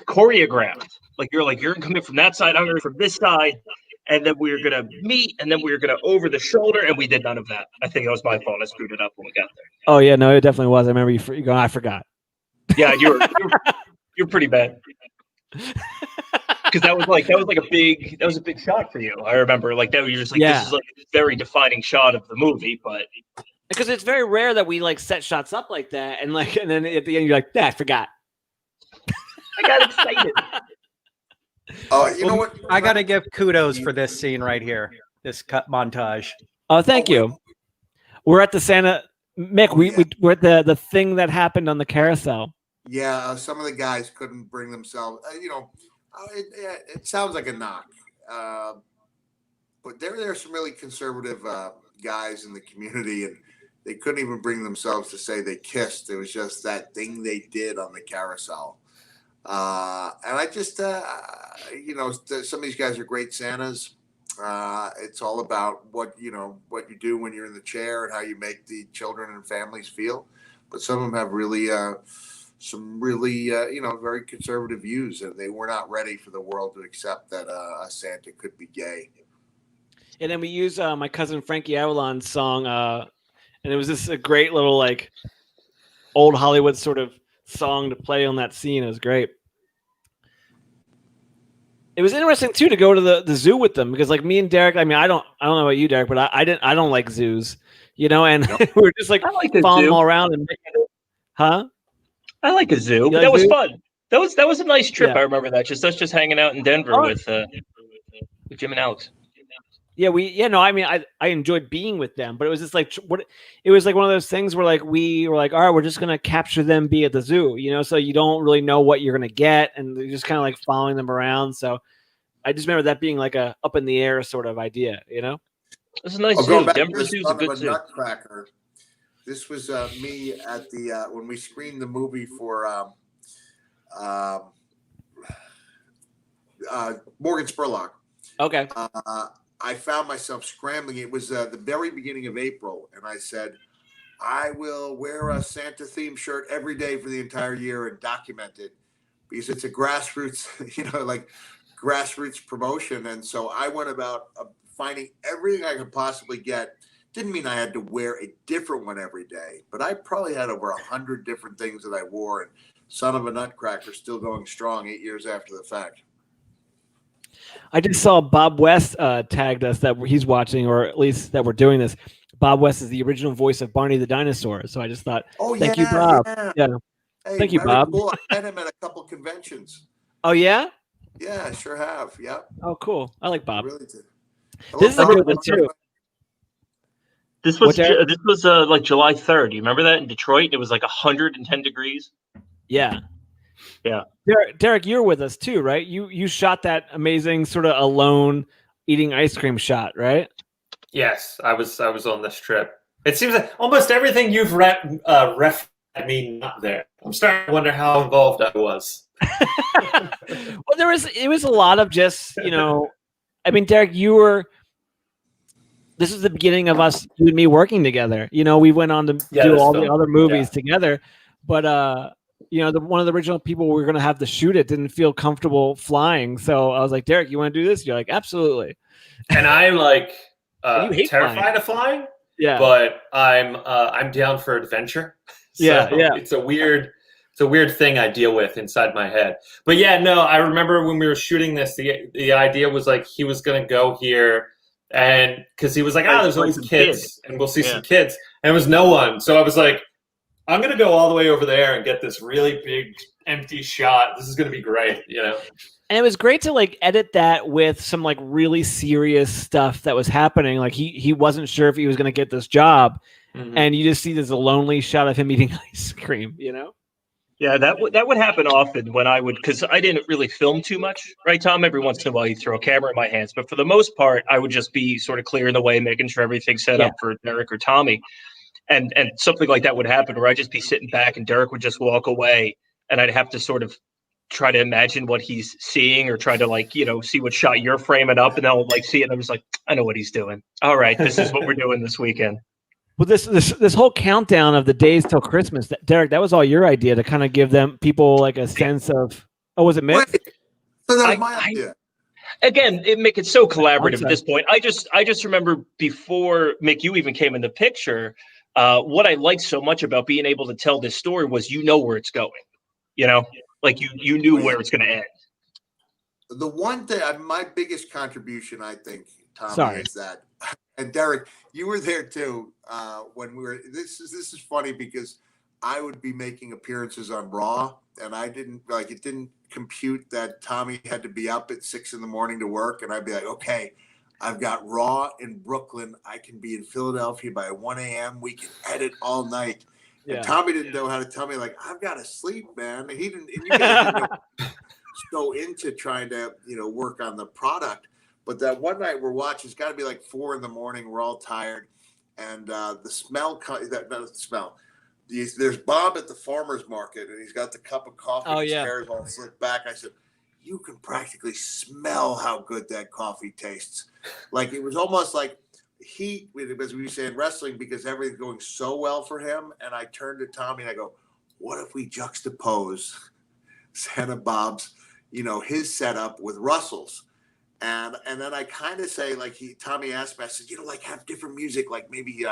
choreographed. Like you're gonna come in from that side, I'm gonna from this side, and then we were gonna meet, and then we were gonna over the shoulder, and we did none of that. I think it was my fault. I screwed it up when we got there. Oh yeah, no, it definitely was. I remember you going, I forgot. Yeah, you're pretty bad. Because that was a big shot for you. I remember like that. You're just like, this is like a very defining shot of the movie, but because it's very rare that we like set shots up like that, and then at the end you're like, I forgot. I got excited. Oh, you know what? I got to give kudos for this scene right here, this cut montage. Oh, thank you. We're at the Santa Mick. We're at the thing that happened on the carousel. Yeah, some of the guys couldn't bring themselves. It sounds like a knock, but there are some really conservative guys in the community, and they couldn't even bring themselves to say they kissed. It was just that thing they did on the carousel. And I just, some of these guys are great Santas. It's all about what you do when you're in the chair and how you make the children and families feel. But some of them have really, very conservative views, and they were not ready for the world to accept that a Santa could be gay. And then we use my cousin Frankie Avallone's song, and it was just a great little like old Hollywood sort of song to play on that scene. It was great. It was interesting too to go to the zoo with them because like me and Derek, I mean, I don't know about you, Derek, but I don't like zoos, and we were just like following them all around and making it. Huh? I like a zoo, but that was fun. That was a nice trip. Yeah. I remember that. Just us hanging out in Denver with Jim and Alex. Yeah, I enjoyed being with them, but it was just like it was like one of those things where like we were like, all right, we're just gonna capture them, be at the zoo, so you don't really know what you're gonna get, and you're just kind of like following them around. So I just remember that being like a up in the air sort of idea, It's a nice zoo. Denver Zoo's a good zoo. Nutcracker. This was me at the when we screened the movie for Morgan Spurlock. Okay. I found myself scrambling. It was the very beginning of April, and I said, I will wear a Santa themed shirt every day for the entire year and document it because it's a grassroots, grassroots promotion. And so I went about finding everything I could possibly get. Didn't mean I had to wear a different one every day, but I probably had over 100 different things that I wore, and Son of a Nutcracker still going strong 8 years after the fact. I just saw Bob West tagged us that he's watching, or at least that we're doing this. Bob West is the original voice of Barney the Dinosaur. So I just thought, thank you, Bob. Yeah. Hey, thank you, Bob. Cool. I met him at a couple conventions. Oh, yeah? Yeah, I sure have. Yeah. Oh, cool. I like Bob. I really did. This is a good one, too. This was like July 3rd. You remember that in Detroit? It was like 110 degrees. Yeah. Yeah. Derek, you were with us too, right? You shot that amazing sort of alone eating ice cream shot, right? Yes, I was on this trip. It seems like almost everything you've referenced me not there. I'm starting to wonder how involved I was. Well, it was a lot of just, I mean, Derek, this is the beginning of us, you and me working together. We went on to do all the other movies together, but one of the original people we were going to have to shoot it didn't feel comfortable flying. So I was like, Derek, you want to do this? You're like, absolutely. And I'm like terrified of flying. Yeah. But I'm down for adventure. So yeah. It's a weird thing I deal with inside my head. But yeah, no, I remember when we were shooting this, the idea was like he was going to go here, and because he was like, there's always kids, and we'll see some kids, and there was no one. So I was like, I'm going to go all the way over there and get this really big empty shot. This is going to be great, And it was great to like edit that with some like really serious stuff that was happening. Like he wasn't sure if he was going to get this job. Mm-hmm. And you just see this lonely shot of him eating ice cream, Yeah, that would happen often when I would, because I didn't really film too much, right, Tom? Every once in a while you throw a camera in my hands. But for the most part, I would just be sort of clearing the way, making sure everything's set up for Derek or Tommy. And something like that would happen where I'd just be sitting back and Derek would just walk away, and I'd have to sort of try to imagine what he's seeing or try to see what shot you're framing up, and I'll see it and I'm just like, I know what he's doing. All right, this is what we're doing this weekend. Well, this whole countdown of the days till Christmas, Derek, that was all your idea to kind of give people like a sense of Oh, was it Mick? Wait, so that was I- my I- idea. Again, it make it so collaborative sorry. at this point. I just remember before Mick, you even came in the picture. What I liked so much about being able to tell this story was you know where it's going. You know, like you knew where it's going to end. The one thing, my biggest contribution, I think, Tommy, Sorry. is that, and Derek, you were there too when we were. This is funny because I would be making appearances on Raw, and I didn't like it. Didn't compute that Tommy had to be up at 6 a.m. to work, and I'd be like, okay, I've got Raw in Brooklyn. I can be in Philadelphia by 1 a.m. We can edit all night. Yeah. And Tommy didn't know how to tell me, like, I've got to sleep, man. And he didn't. And you guys didn't know. So into trying to work on the product, but that one night we're watching, it's got to be like 4 a.m. we're all tired, and the smell not the smell, there's Bob at the farmer's market, and he's got the cup of coffee. Oh, his yeah. hair is all slicked back. I said, you can practically smell how good that coffee tastes. Like, it was almost like heat, as we say in wrestling, because everything's going so well for him. And I turned to Tommy and I go, what if we juxtapose Santa Bob's, his setup with Russell's? And then I kind of say, like, Tommy asked me, I said, like, have different music, like maybe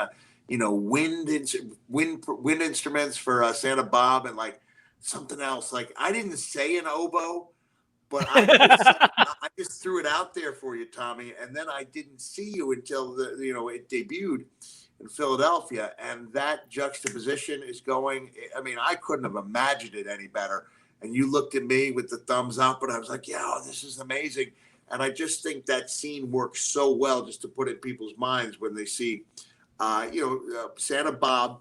wind instruments for Santa Bob, and like something else. Like, I didn't say an oboe, but I just threw it out there for you, Tommy. And then I didn't see you until it debuted in Philadelphia, and that juxtaposition is going. I mean, I couldn't have imagined it any better. And you looked at me with the thumbs up, and I was like, yeah, this is amazing. And I just think that scene works so well, just to put it in people's minds when they see, Santa Bob.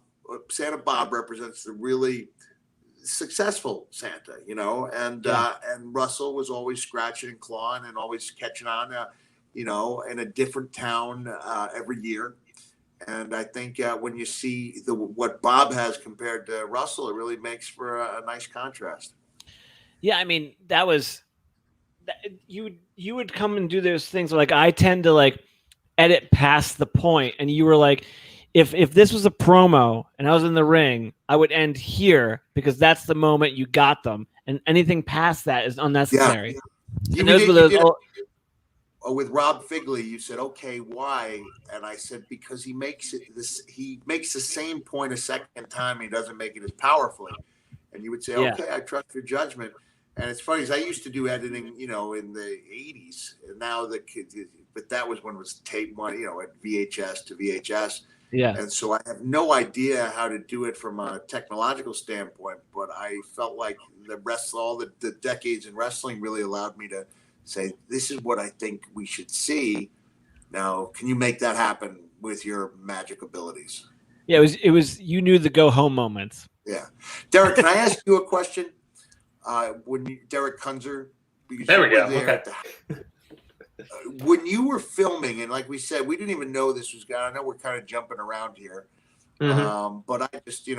Santa Bob represents the really successful Santa, and Russell was always scratching and clawing and always catching on, in a different town every year. And I think when you see what Bob has compared to Russell, it really makes for a nice contrast. Yeah, I mean, that was you would come and do those things like I tend to like edit past the point, and you were like, if this was a promo and I was in the ring, I would end here because that's the moment you got them, and anything past that is unnecessary. Yeah. And those were those. With Rob Figley, you said, okay, why? And I said, because he makes the same point a second time. He doesn't make it as powerfully. And you would say, okay, I trust your judgment. And it's funny, because I used to do editing, in the 80s, and now the kids, but that was when it was tape one, at VHS to VHS. Yeah. And so I have no idea how to do it from a technological standpoint, but I felt like all the decades in wrestling really allowed me to say, this is what I think we should see. Now, can you make that happen with your magic abilities? Yeah, it was you knew the go home moments. Yeah. Derek, can I ask you a question? Derek Kunzer. There we go. Okay. When you were filming, and like we said, we didn't even know this was going. I know we're kind of jumping around here, but I just,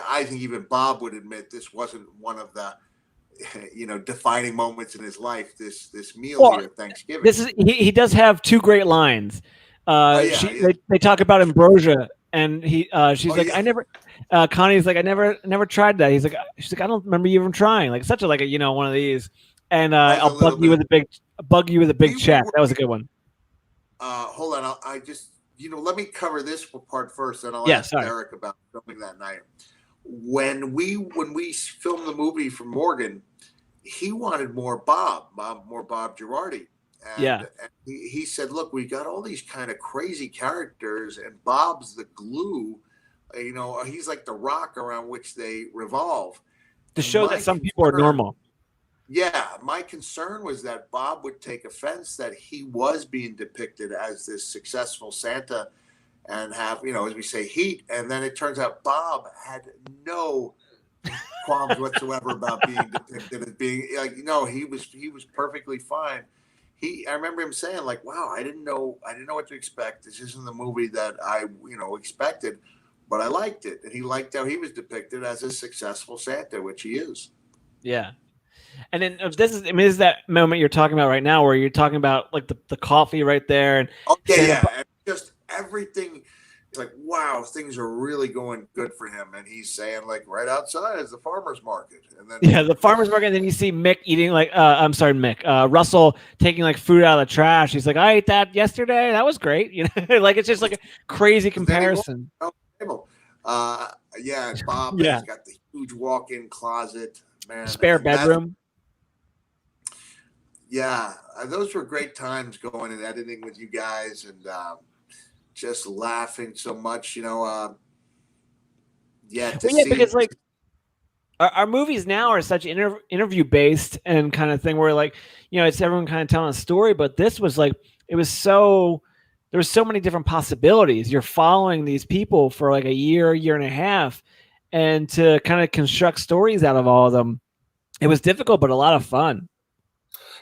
I think even Bob would admit this wasn't one of the, defining moments in his life. This meal here at Thanksgiving. This is he does have two great lines. They talk about ambrosia, and she's like, I never. Connie's like, I never tried that. She's like, I don't remember you even trying. Like such a one of these. And I'll bug you with a big check. That was a good one. Hold on, I just let me cover this part first, then I'll ask Derek about filming that night. When we filmed the movie for Morgan, he wanted more Bob Girardi. And he said, look, we got all these kind of crazy characters, and Bob's the glue. He's like the rock around which they revolve. To show that some people are normal. Yeah, my concern was that Bob would take offense that he was being depicted as this successful Santa and have, as we say, heat. And then it turns out Bob had no qualms whatsoever about being depicted as being like, he was perfectly fine. I remember him saying, like, wow, I didn't know what to expect. This isn't the movie that I, expected, but I liked it. And he liked how he was depicted as a successful Santa, which he is. Yeah. And then this is that moment you're talking about right now, where you're talking about like the coffee right there, and and just everything. like, wow, things are really going good for him. And he's saying, like, right outside is the farmer's market. And then the farmer's market. And then you see Mick eating Russell taking like food out of the trash. He's like, I ate that yesterday. That was great. Like it's just like a crazy comparison. Yeah, and Bob has got the huge walk-in closet, man. Spare bedroom. Those were great times going and editing with you guys and just laughing so much, because like our movies now are such interview based and kind of thing where like, it's everyone kind of telling a story, but this was like, there was so many different possibilities. You're following these people for like a year and a half, and to kind of construct stories out of all of them, it was difficult, but a lot of fun.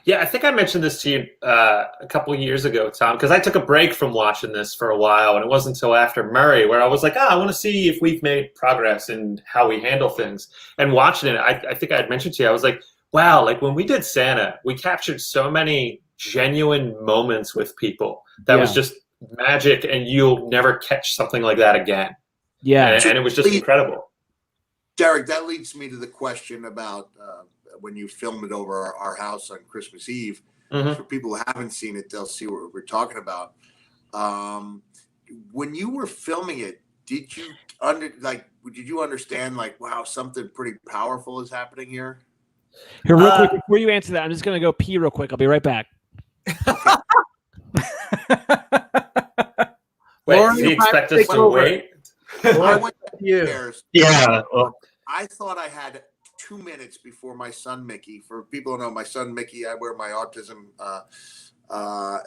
Yeah, I think I mentioned this to you a couple of years ago, Tom, because I took a break from watching this for a while, and it wasn't until after Murray where I was like, I want to see if we've made progress in how we handle things. And watching it, I think I had mentioned to you, I was like, wow, like when we did Santa, we captured so many genuine moments with people that was just magic, and you'll never catch something like that again. Yeah. And it was just incredible. Derek, that leads me to the question about when you filmed it over our house on Christmas Eve. For people who haven't seen it, they'll see what we're talking about. When you were filming it, did you understand like, wow, something pretty powerful is happening here? Here, real quick, before you answer that, I'm just going to go pee real quick. I'll be right back. Wait, do you expect us to wait? I went upstairs. Yeah. Well, I thought I had 2 minutes before my son Mickey. For people who know my son Mickey, I wear my autism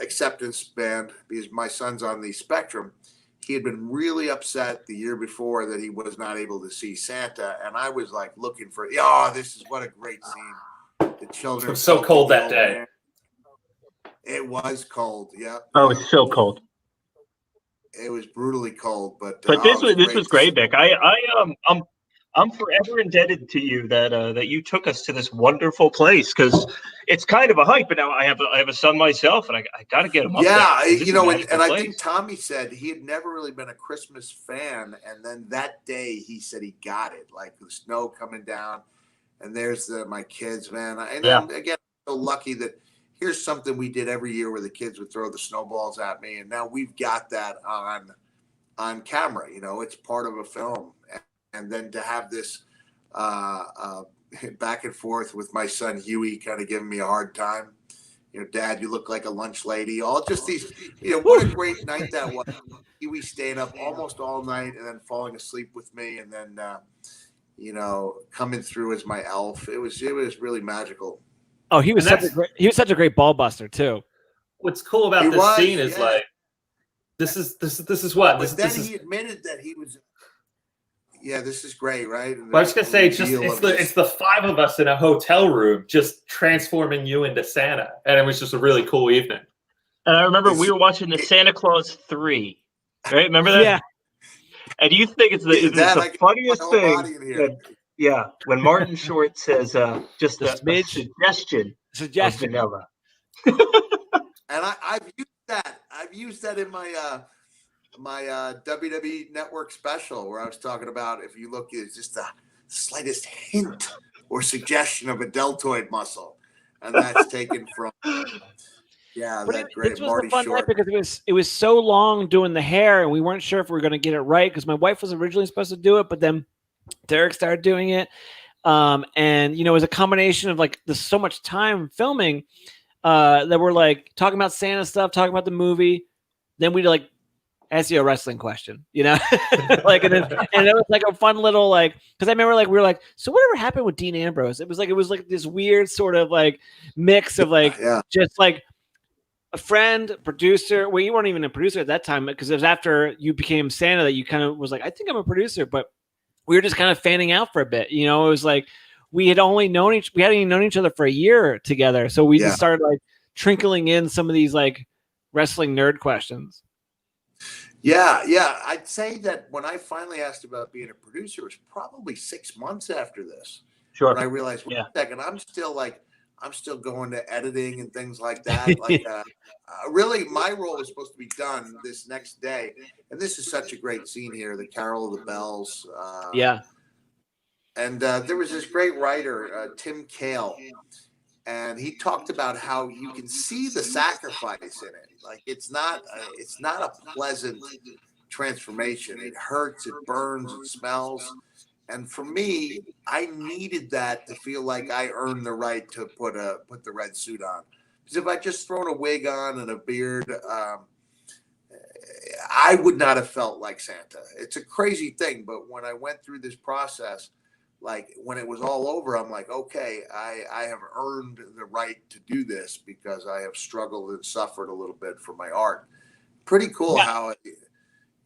acceptance band because my son's on the spectrum. He had been really upset the year before that he was not able to see Santa, and I was like looking for, this is what a great scene. The children. It was so cold that day. It was cold. Yeah. oh, it's so cold. It was brutally cold, but this was great, Mick. I'm forever indebted to you that you took us to this wonderful place, because it's kind of a hike. But now I have a son myself, and I got to get him up there. And I think Tommy said he had never really been a Christmas fan, and then that day he said he got it, like the snow coming down, and there's my kids, man. And I'm, again, so lucky that here's something we did every year where the kids would throw the snowballs at me, and now we've got that on camera. It's part of a film. And then to have this back and forth with my son Huey kind of giving me a hard time. Dad, you look like a lunch lady. All just these, what a great night that was. Huey staying up almost all night and then falling asleep with me, and then coming through as my elf. It was really magical. Oh, he was such a great ball buster too. What's cool about this scene is like this is what But then he admitted that he was. Yeah, this is great, right? Well, I was gonna say, it's the five of us in a hotel room just transforming you into Santa, and it was just a really cool evening. And I remember we were watching the Santa Claus 3, right? Remember that? Yeah. And you think it's the funniest thing? When Martin Short says just a suggestion of vanilla. And I've used that. I've used that in my my WWE Network special, where I was talking about if you look, it's just the slightest hint or suggestion of a deltoid muscle, and that's taken from that great this was Marty the fun Short. night because it was so long doing the hair, and we weren't sure if we were going to get it right because my wife was originally supposed to do it, but then Derek started doing it, and it was a combination of like there's so much time filming that we're like talking about Santa stuff, talking about the movie, then we like ask you a wrestling question, like, and it was like a fun little, like, because I remember like we were like, so whatever happened with Dean Ambrose? It was like this weird sort of like mix of like just like a friend, producer. Well, you weren't even a producer at that time because it was after you became Santa that you kind of was like, I think I'm a producer, but we were just kind of fanning out for a bit. It was like we hadn't even known each other for a year together, so we just started like trickling in some of these like wrestling nerd questions. Yeah. I'd say that when I finally asked about being a producer, it was probably 6 months after this. Sure. When I realized, wait a second, I'm still like I'm still going to editing and things like that. Like, really, my role was supposed to be done this next day. And this is such a great scene here, the Carol of the Bells. Yeah. And there was this great writer, Tim Kail, and he talked about how you can see the sacrifice in it. Like, it's not a pleasant transformation. It hurts, it burns, it smells. And for me, I needed that to feel like I earned the right to put the red suit on. Because if I just thrown a wig on and a beard, I would not have felt like Santa. It's a crazy thing, but when I went through this process, like when it was all over, I'm like, okay, I have earned the right to do this because I have struggled and suffered a little bit for my art. Pretty cool how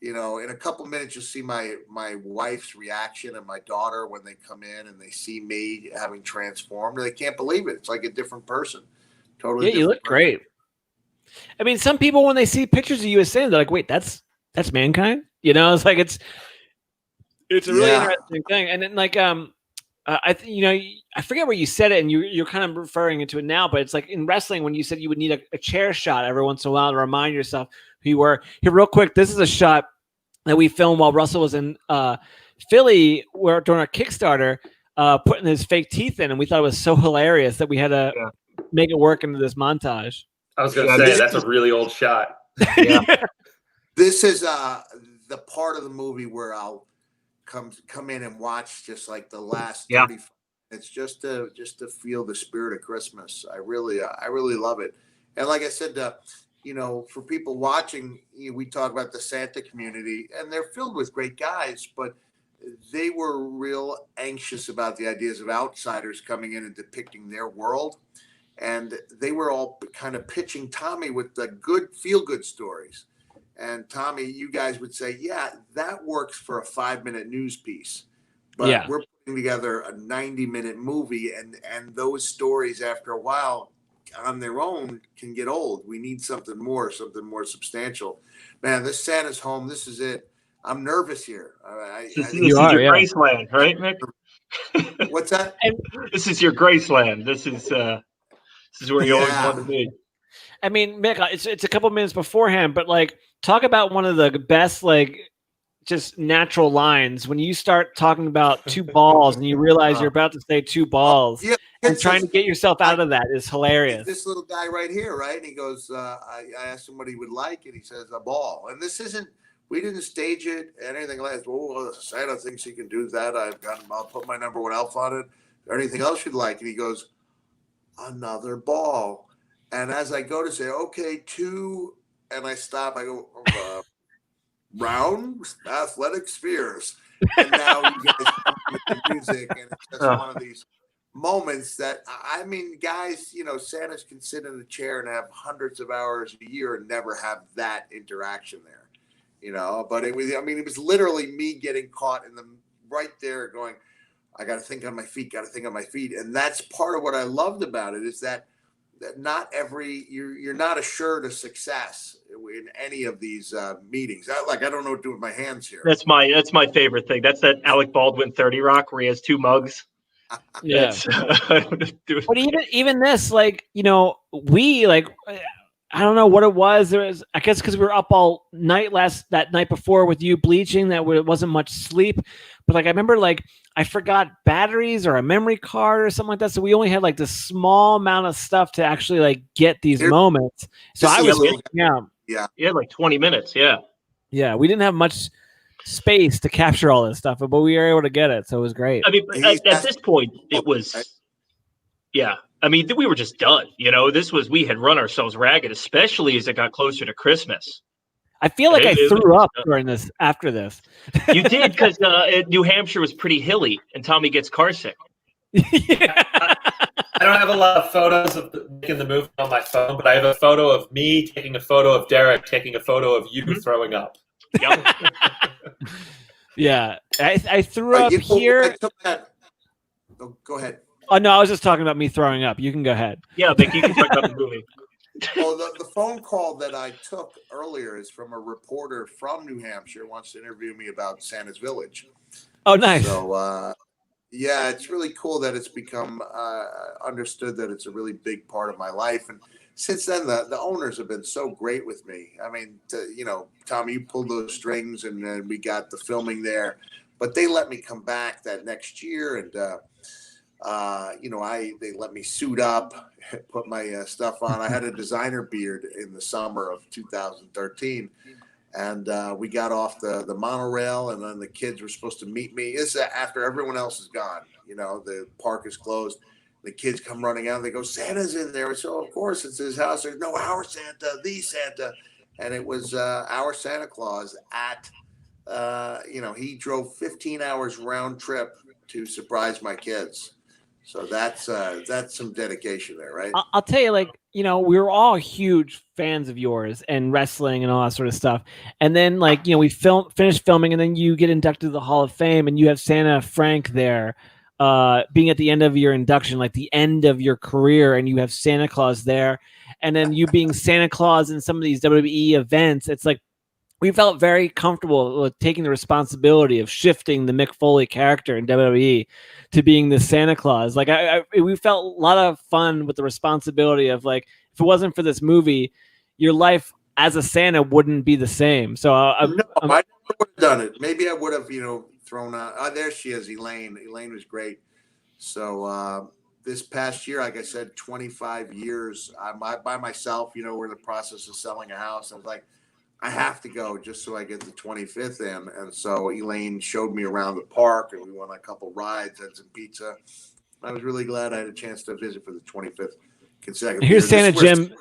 in a couple minutes, you'll see my wife's reaction and my daughter when they come in and they see me having transformed. They can't believe it. It's like a different person. Totally. Yeah, you look great. I mean, some people, when they see pictures of you as Santa, they're like, wait, that's mankind? It's like, it's a really interesting thing. And then like, I forget where you said it and you're kind of referring into it now, but it's like in wrestling, when you said you would need a chair shot every once in a while to remind yourself who you were. Here, real quick, this is a shot that we filmed while Russell was in Philly during our Kickstarter, putting his fake teeth in, and we thought it was so hilarious that we had to make it work into this montage. I was going to say, that's a really old shot. Yeah. This is the part of the movie where I'll come in and watch just like the last 30 minutes just to feel the spirit of Christmas. I really love it. And like I said, for people watching, we talk about the Santa community, and they're filled with great guys, but they were real anxious about the ideas of outsiders coming in and depicting their world. And they were all kind of pitching Tommy with the feel-good stories. And Tommy, you guys would say, yeah, that works for a 5-minute news piece. But we're putting together a 90-minute movie, and those stories, after a while, on their own, can get old. We need something more substantial. Man, this Santa's home. This is it. I'm nervous here. This is your Graceland, right, Mick? What's that? This is your Graceland. This is where you always want to be. I mean, Mick, it's a couple minutes beforehand, but like, talk about one of the best, like, just natural lines when you start talking about two balls and you realize you're about to say two balls. And trying to get yourself out of that is hilarious. This little guy right here, right? And he goes, I asked him what he would like, and he says, a ball. And this isn't, we didn't stage it and anything like that. Oh, Santa thinks he can do that. I'll put my number one elf on it. Or anything else you'd like? And he goes, another ball. And as I go to say, okay, 2, and I stop, I go, round athletic spheres. And now you guys come with the music, and it's just one of these moments that, I mean, guys, Santas can sit in a chair and have hundreds of hours a year and never have that interaction there, but it was literally me getting caught in right there going, I got to think on my feet, And that's part of what I loved about it, is that not you're not assured of success in any of these meetings. I don't know what to do with my hands here. That's my favorite thing. That's that Alec Baldwin 30 Rock where he has 2 mugs. Yeah. But even this, like, we, like, I don't know what it was. There was, I guess, because we were up all night that night before with you bleaching, that it wasn't much sleep. But like, I remember, like, I forgot batteries or a memory card or something like that. So we only had like this small amount of stuff to actually like get these moments. So I was Yeah, like 20 minutes. Yeah. Yeah, we didn't have much space to capture all this stuff, but we were able to get it. So it was great. I mean, at this point, it was, I mean, we were just done. We had run ourselves ragged, especially as it got closer to Christmas. I feel like I threw up after this. You did, because New Hampshire was pretty hilly, and Tommy gets car sick. I don't have a lot of photos of making the movie on my phone, but I have a photo of me taking a photo of Derek taking a photo of you throwing up. Yep. Yeah, I threw up here. Go ahead. Oh no, I was just talking about me throwing up. You can go ahead. Yeah, Vic, you can talk about the movie. Well, the phone call that I took earlier is from a reporter from New Hampshire who wants to interview me about Santa's Village. Oh, nice. So, Yeah, it's really cool that it's become understood that it's a really big part of my life. And since then, the owners have been so great with me. I mean, Tommy, you pulled those strings, and we got the filming there. But they let me come back that next year, and they let me suit up, put my stuff on. I had a designer beard in the summer of 2013. And we got off the monorail, and then the kids were supposed to meet me. This is after everyone else is gone. The park is closed. The kids come running out. They go, Santa's in there. So, of course, it's his house. There's no our Santa, the Santa. And it was our Santa Claus at, he drove 15 hours round trip to surprise my kids. So that's some dedication there, right? I'll tell you, we were all huge fans of yours and wrestling and all that sort of stuff. And then, we finished filming, and then you get inducted to the Hall of Fame, and you have Santa Frank there, being at the end of your induction, like the end of your career, and you have Santa Claus there, and then you being Santa Claus in some of these WWE events. It's like we felt very comfortable with taking the responsibility of shifting the Mick Foley character in WWE to being the Santa Claus. We felt a lot of fun with the responsibility of if it wasn't for this movie, your life as a Santa wouldn't be the same. So I never would have done it. Maybe I would have, thrown out. Oh, there she is, Elaine. Elaine was great. So this past year, like I said, 25 years, I'm by myself. We're in the process of selling a house. I was like, I have to go just so I get the 25th in. And so Elaine showed me around the park, and we went on a couple rides, had some pizza. I was really glad I had a chance to visit for the 25th consecutive year. Here's Santa Jim.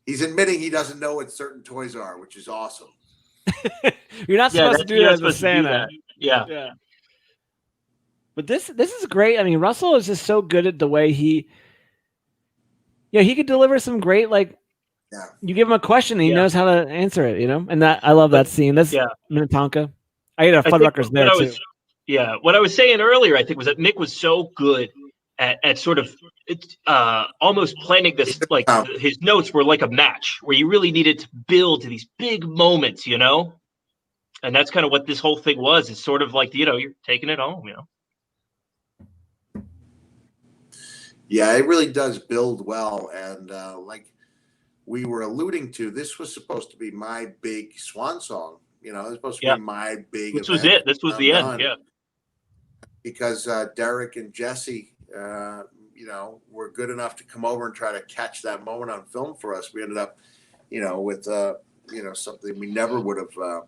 He's admitting he doesn't know what certain toys are, which is awesome. You're not supposed to do that as a Santa. Yeah. But this is great. I mean, Russell is just so good at the way he could deliver some great, you give him a question and he knows how to answer it, and that I love that scene. That's Minnetonka. I ate a Fuddruckers there too. What I was saying earlier, I think, was that Mick was so good at sort of almost planning this, his notes were like a match where you really needed to build to these big moments, and that's kind of what this whole thing was. It's sort of like, you're taking it home, Yeah, it really does build well. And like we were alluding to, this was supposed to be my big swan song. It was supposed to be my big This event. was it. This was the end, Because Derek and Jesse, were good enough to come over and try to catch that moment on film for us. We ended up, with, something we never would have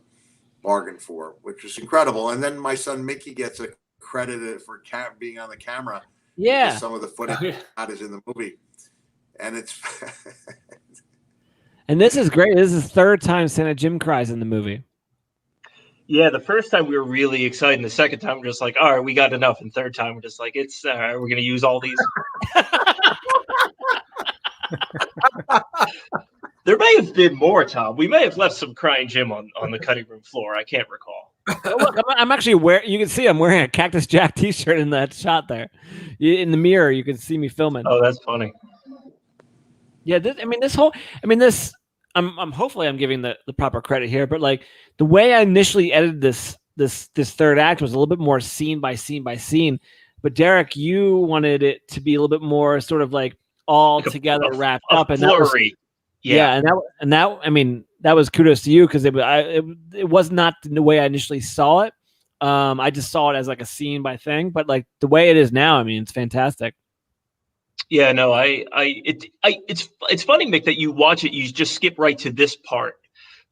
bargained for, which was incredible. And then my son Mickey gets credited for being on the camera. Yeah. Some of the footage is in the movie. And it's... And this is great. This is the third time Santa Jim cries in the movie. Yeah, the first time we were really excited. The second time we're just like, all right, we got enough. And third time we're just like, it's all right, we're going to use all these. There may have been more, Tom. We may have left some crying Jim on the cutting room floor. I can't recall. Oh, look, I'm actually wearing. You can see I'm wearing a Cactus Jack T-shirt in that shot there. In the mirror, you can see me filming. Oh, that's funny. Yeah, I'm hopefully I'm giving the proper credit here, but the way I initially edited this third act was a little bit more scene by scene by scene. But Derek, you wanted it to be a little bit more sort of all together wrapped up, and that was, that was kudos to you because it was not the way I initially saw it. I just saw it as a scene by thing, but the way it is now, it's fantastic. Yeah, no, it's funny, Mick, that you watch it, you just skip right to this part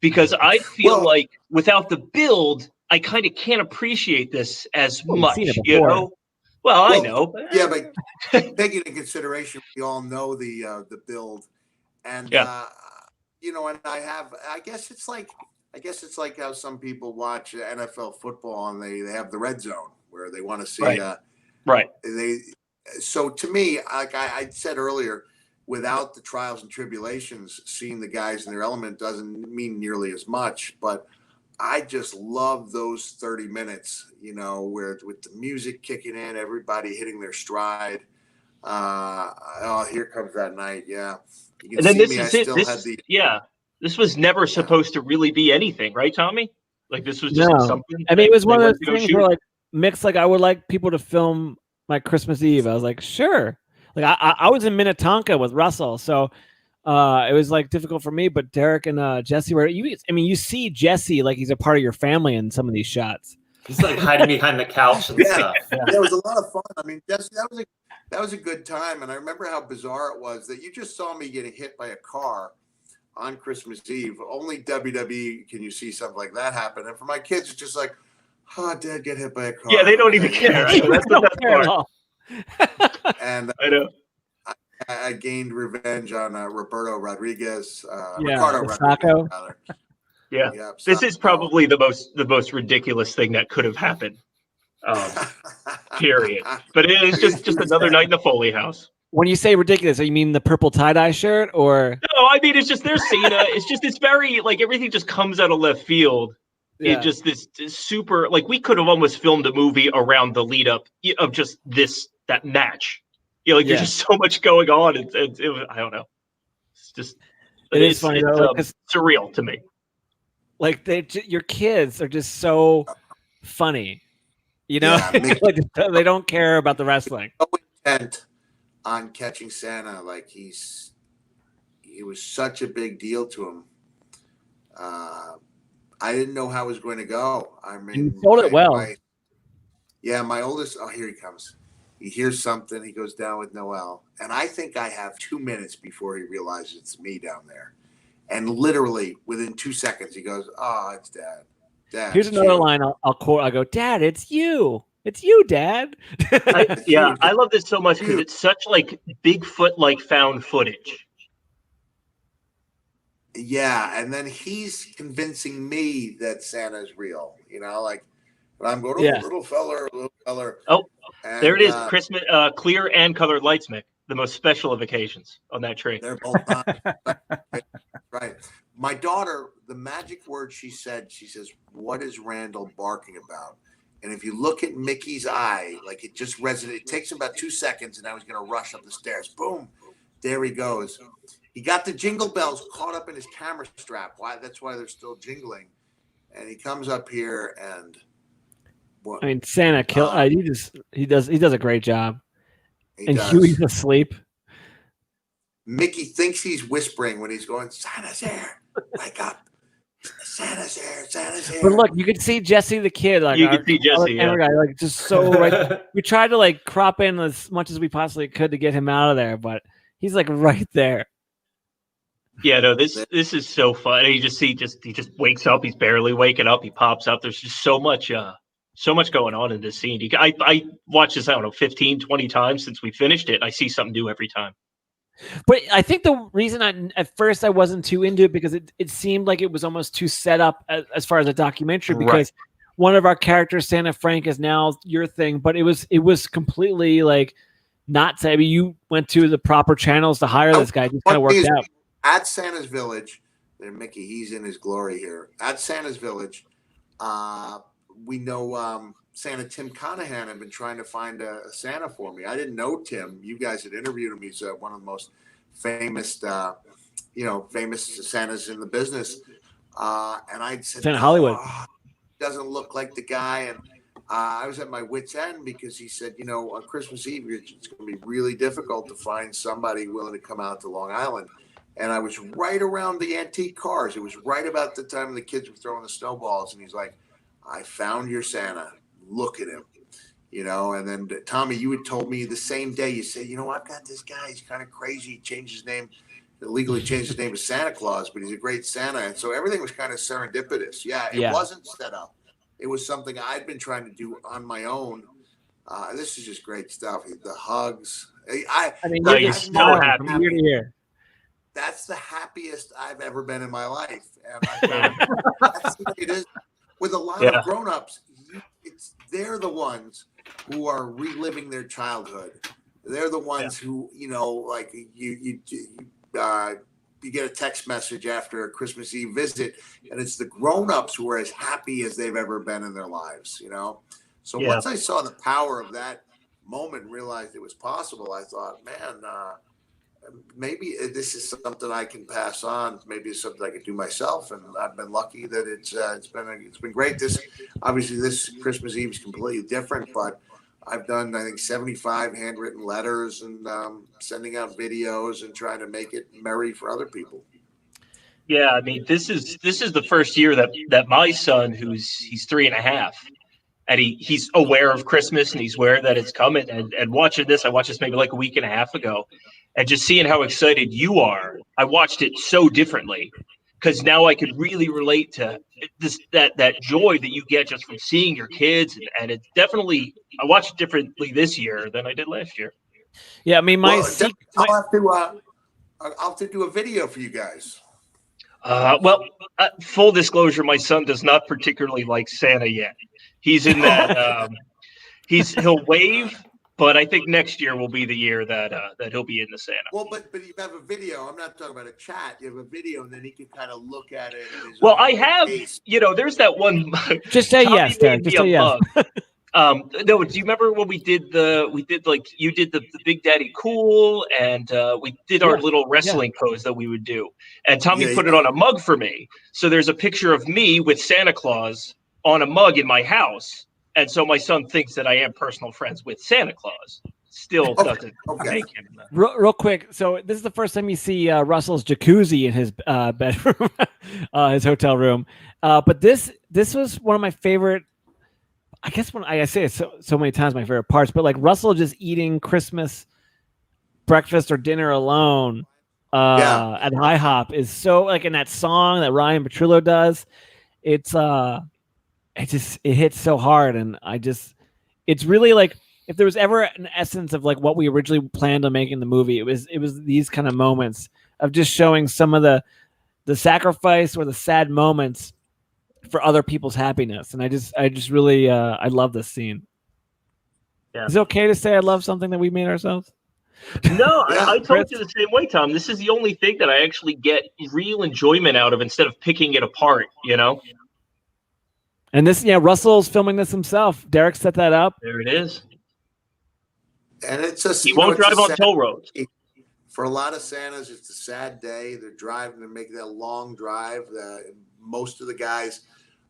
because I feel like without the build, I kind of can't appreciate this as much, Well, I know. Yeah, but taking into consideration, we all know the build, and and I guess it's like how some people watch NFL football and they have the red zone where they want to see right. So to me, like I said earlier, without the trials and tribulations, seeing the guys in their element doesn't mean nearly as much. But I just love those 30 minutes, where with the music kicking in, everybody hitting their stride. Here comes that night. Yeah. You can this was never supposed to really be anything, right, Tommy? This was just something. It was one of those things where Mick's like, I would like people to film my Christmas Eve. I was like, sure. Like I was in Minnetonka with Russell, so it was like difficult for me. But Derek and Jesse were. You see Jesse like he's a part of your family in some of these shots. He's like hiding behind the couch and stuff. Yeah, it was a lot of fun. I mean, Jesse, that was a good time, and I remember how bizarre it was that you just saw me getting hit by a car on Christmas Eve. Only WWE can you see something like that happen, and for my kids, it's just like, oh, Dad get hit by a car. Yeah, they don't even care. I know, that's the best part. And I know. I gained revenge on Roberto Rodriguez. Yeah, Ricardo Rodriguez, rather. Yeah. Yeah, This is probably the most ridiculous thing that could have happened. Period. But it is just another night in the Foley house. When you say ridiculous, you mean the purple tie-dye shirt or? No, I mean, it's just there's Cena. It's very like everything just comes out of left field. Yeah. It just this super like we could have almost filmed a movie around the lead up of just that match. Like there's just so much going on. It was, I don't know. It's just it's funny though, surreal to me. Like your kids are just so funny, like they don't care about the wrestling. So intent on catching Santa, like it was such a big deal to him. I didn't know how it was going to go. I mean, you sold it well. My oldest. Oh, here he comes. He hears something. He goes down with Noel, and I think I have 2 minutes before he realizes it's me down there. And literally within 2 seconds, he goes, "Oh, it's Dad. Dad." Here's another line I'll quote. I go, "Dad, it's you. It's you, Dad." I love this so much because it's such like Bigfoot like found footage. Yeah, and then he's convincing me that Santa's real. Like I'm going, little feller. Oh, and, there it is. Christmas, clear and colored lights, Mick. The most special of occasions on that tree. They're both on. Right. My daughter, the magic word she said, she says, "What is Randall barking about?" And if you look at Mickey's eye, like it just resonates. It takes him about 2 seconds, and now he's going to rush up the stairs. Boom. There he goes. He got the jingle bells caught up in his camera strap. That's why they're still jingling. And he comes up here and I mean, Santa he does a great job. And does. Huey's asleep. Mickey thinks he's whispering when he's going, "Santa's here. Wake up. Santa's here. Santa's here." But look, you could see Jesse the kid. Like you could see Jesse, guy, like just so right. We tried to like crop in as much as we possibly could to get him out of there, but he's like right there. Yeah, no, this is so fun. He just wakes up. He's barely waking up. He pops up. There's just so much going on in this scene. I watched this, I don't know, 15, 20 times since we finished it. I see something new every time. But I think the reason at first I wasn't too into it because it seemed like it was almost too set up as far as a documentary because one of our characters, Santa Frank, is now your thing, but it was completely like not say. I mean, you went to the proper channels to hire this guy. It just kind of worked out. At Santa's Village, there, Mickey, he's in his glory here. At Santa's Village, we know Santa Tim Conahan had been trying to find a Santa for me. I didn't know Tim. You guys had interviewed him. He's one of the most famous, famous Santas in the business. And I said, Santa Hollywood. Doesn't look like the guy. And I was at my wit's end because he said, on Christmas Eve, it's going to be really difficult to find somebody willing to come out to Long Island. And I was right around the antique cars. It was right about the time the kids were throwing the snowballs. And he's like, "I found your Santa. Look at him." And then Tommy, you had told me the same day, you said, "I've got this guy. He's kind of crazy. He changed his name, illegally changed his name to Santa Claus, but he's a great Santa." And so everything was kind of serendipitous. Yeah, it wasn't set up. It was something I'd been trying to do on my own. This is just great stuff. The hugs. I mean, you're so happy from year to year. That's the happiest I've ever been in my life. And that's the way it is. With a lot of grown-ups, they're the ones who are reliving their childhood. They're the ones who, like you get a text message after a Christmas Eve visit, and it's the grown-ups who are as happy as they've ever been in their lives, So once I saw the power of that moment and realized it was possible, I thought, man, maybe this is something I can pass on. Maybe it's something I can do myself, and I've been lucky that it's been great. This Christmas Eve is completely different, but I've done, I think, 75 handwritten letters and sending out videos and trying to make it merry for other people. Yeah, I mean, this is the first year that my son, he's 3.5, and he's aware of Christmas and he's aware that it's coming. And watching this, I watched this maybe like a week and a half ago, and just seeing how excited you are, I watched it so differently, because now I could really relate to that joy that you get just from seeing your kids, and it's definitely, I watched it differently this year than I did last year. Yeah, I mean, I'll have to do a video for you guys. Full disclosure, my son does not particularly like Santa yet. He's in that. He'll wave, but I think next year will be the year that he'll be in the Santa. Well, but you have a video. I'm not talking about a chat. You have a video, and then he can kind of look at it. Well, I have. Pace. There's that one. Just say yes, Derek. Just say yes. No, do you remember when you did the Big Daddy Cool, and we did our little wrestling pose that we would do, and Tommy put it on a mug for me. So there's a picture of me with Santa Claus on a mug in my house, and so my son thinks that I am personal friends with Santa Claus. Still doesn't make him. Real quick, so this is the first time you see Russell's jacuzzi in his bedroom, his hotel room. But this was one of my favorite. I guess when I say it so many times, my favorite parts, but like Russell just eating Christmas breakfast or dinner alone at IHOP is so, like, in that song that Ryan Petrillo does. It hits so hard, and it's really like, if there was ever an essence of like what we originally planned on making the movie, it was these kind of moments of just showing some of the sacrifice or the sad moments for other people's happiness. And I just really I love this scene. Yeah. Is it okay to say I love something that we made ourselves? No, I told you the same way, Tom. This is the only thing that I actually get real enjoyment out of instead of picking it apart, And this, Russell's filming this himself. Derek set that up. There it is. And he won't drive on toll roads. For a lot of Santas, it's a sad day. They're driving and making that long drive. Most of the guys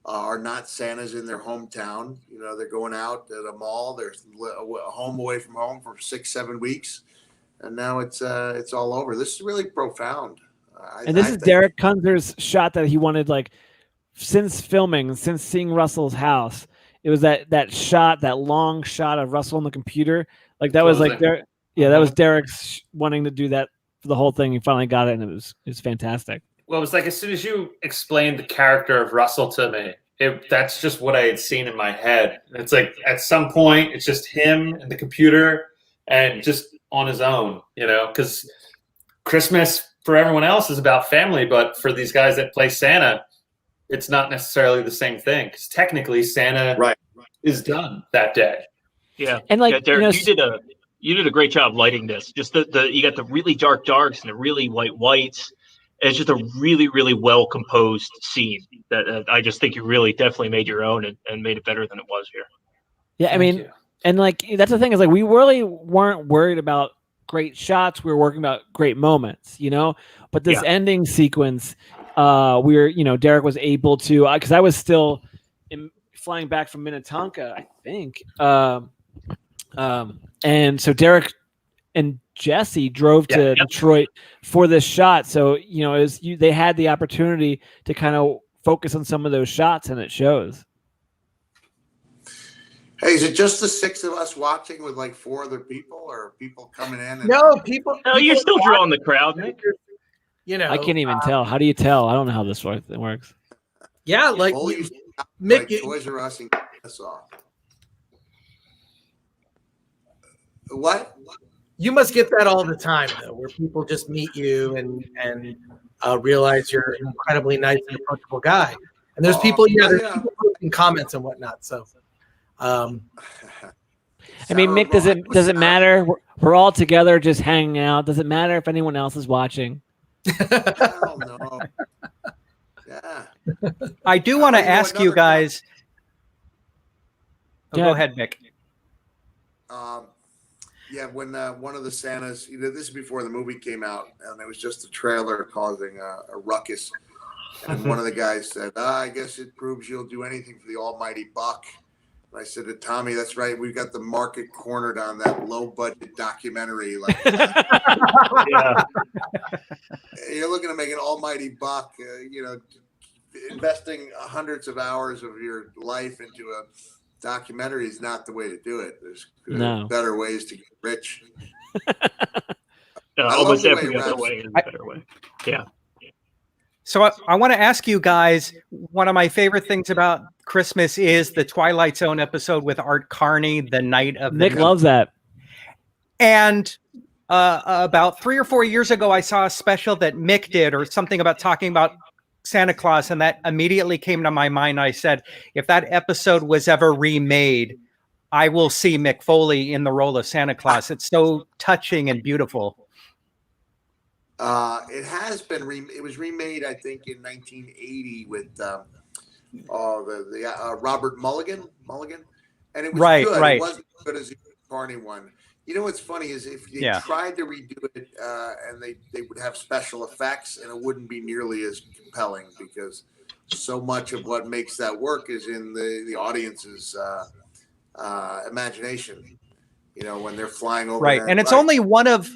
are not Santas in their hometown. They're going out at a mall. They're home away from home for 6-7 weeks, and now it's all over. This is really profound. This is Derek Kunzer's shot that he wanted, like, since seeing Russell's house. It was that shot, that long shot of Russell on the computer. Like, that was like Derek. Yeah, that was Derek's wanting to do that for the whole thing. He finally got it, and it was fantastic. Well, it was like, as soon as you explained the character of Russell to me, that's just what I had seen in my head. It's like, at some point, it's just him and the computer and just on his own, because Christmas for everyone else is about family, but for these guys that play Santa, it's not necessarily the same thing, because technically Santa is done that day. Yeah, and like, Derek, you did a great job lighting this. Just you got the really dark darks and the really white whites. It's just a really, really well composed scene that I just think you really definitely made your own and made it better than it was here. Yeah, I mean, and like, that's the thing, is like, we really weren't worried about great shots. We were working about great moments, But this ending sequence, Derek was able to, because I was still flying back from Minnetonka, I think. And so Derek and Jesse drove to Detroit for this shot. So, they had the opportunity to kind of focus on some of those shots, and it shows. Hey, is it just the 6 of us watching with like 4 other people, or people coming in? No, people. No, you're still drawing the crowd, Nick. I can't even tell. How do you tell? I don't know how this works. Yeah, like Mick, Toys R Us and us off. What? You must get that all the time, though, where people just meet you and realize you're an incredibly nice and approachable guy. And there's people, there's people posting comments and whatnot. So, I mean, Mick, does it matter? We're all together, just hanging out. Does it matter if anyone else is watching? Hell no. Yeah. I do want to ask you guys. Go ahead, Mick. Yeah, when one of the Santas, this is before the movie came out, and it was just a trailer causing a ruckus. And one of the guys said, I guess it proves you'll do anything for the almighty buck. And I said to Tommy, that's right. We've got the market cornered on that low budget documentary. Like, Yeah. you're looking to make an almighty buck, investing hundreds of hours of your life into a documentary is not the way to do it. There's better ways to get rich. Almost every other way is a better way. Yeah. So I want to ask you guys, one of my favorite things about Christmas is the Twilight Zone episode with Art Carney, The Night of Nick loves that. And about 3 or 4 years ago, I saw a special that Mick did, or something about talking about Santa Claus, and that immediately came to my mind. I said, if that episode was ever remade, I will see Mick Foley in the role of Santa Claus. It's so touching and beautiful. It has been it was remade, I think, in 1980 with Robert Mulligan, and it was good. Right. It wasn't as good as the Carney one. You know what's funny is if they tried to redo it, and they would have special effects, and it wouldn't be nearly as compelling because so much of what makes that work is in the audience's imagination. When they're flying over. Right, and it's only one of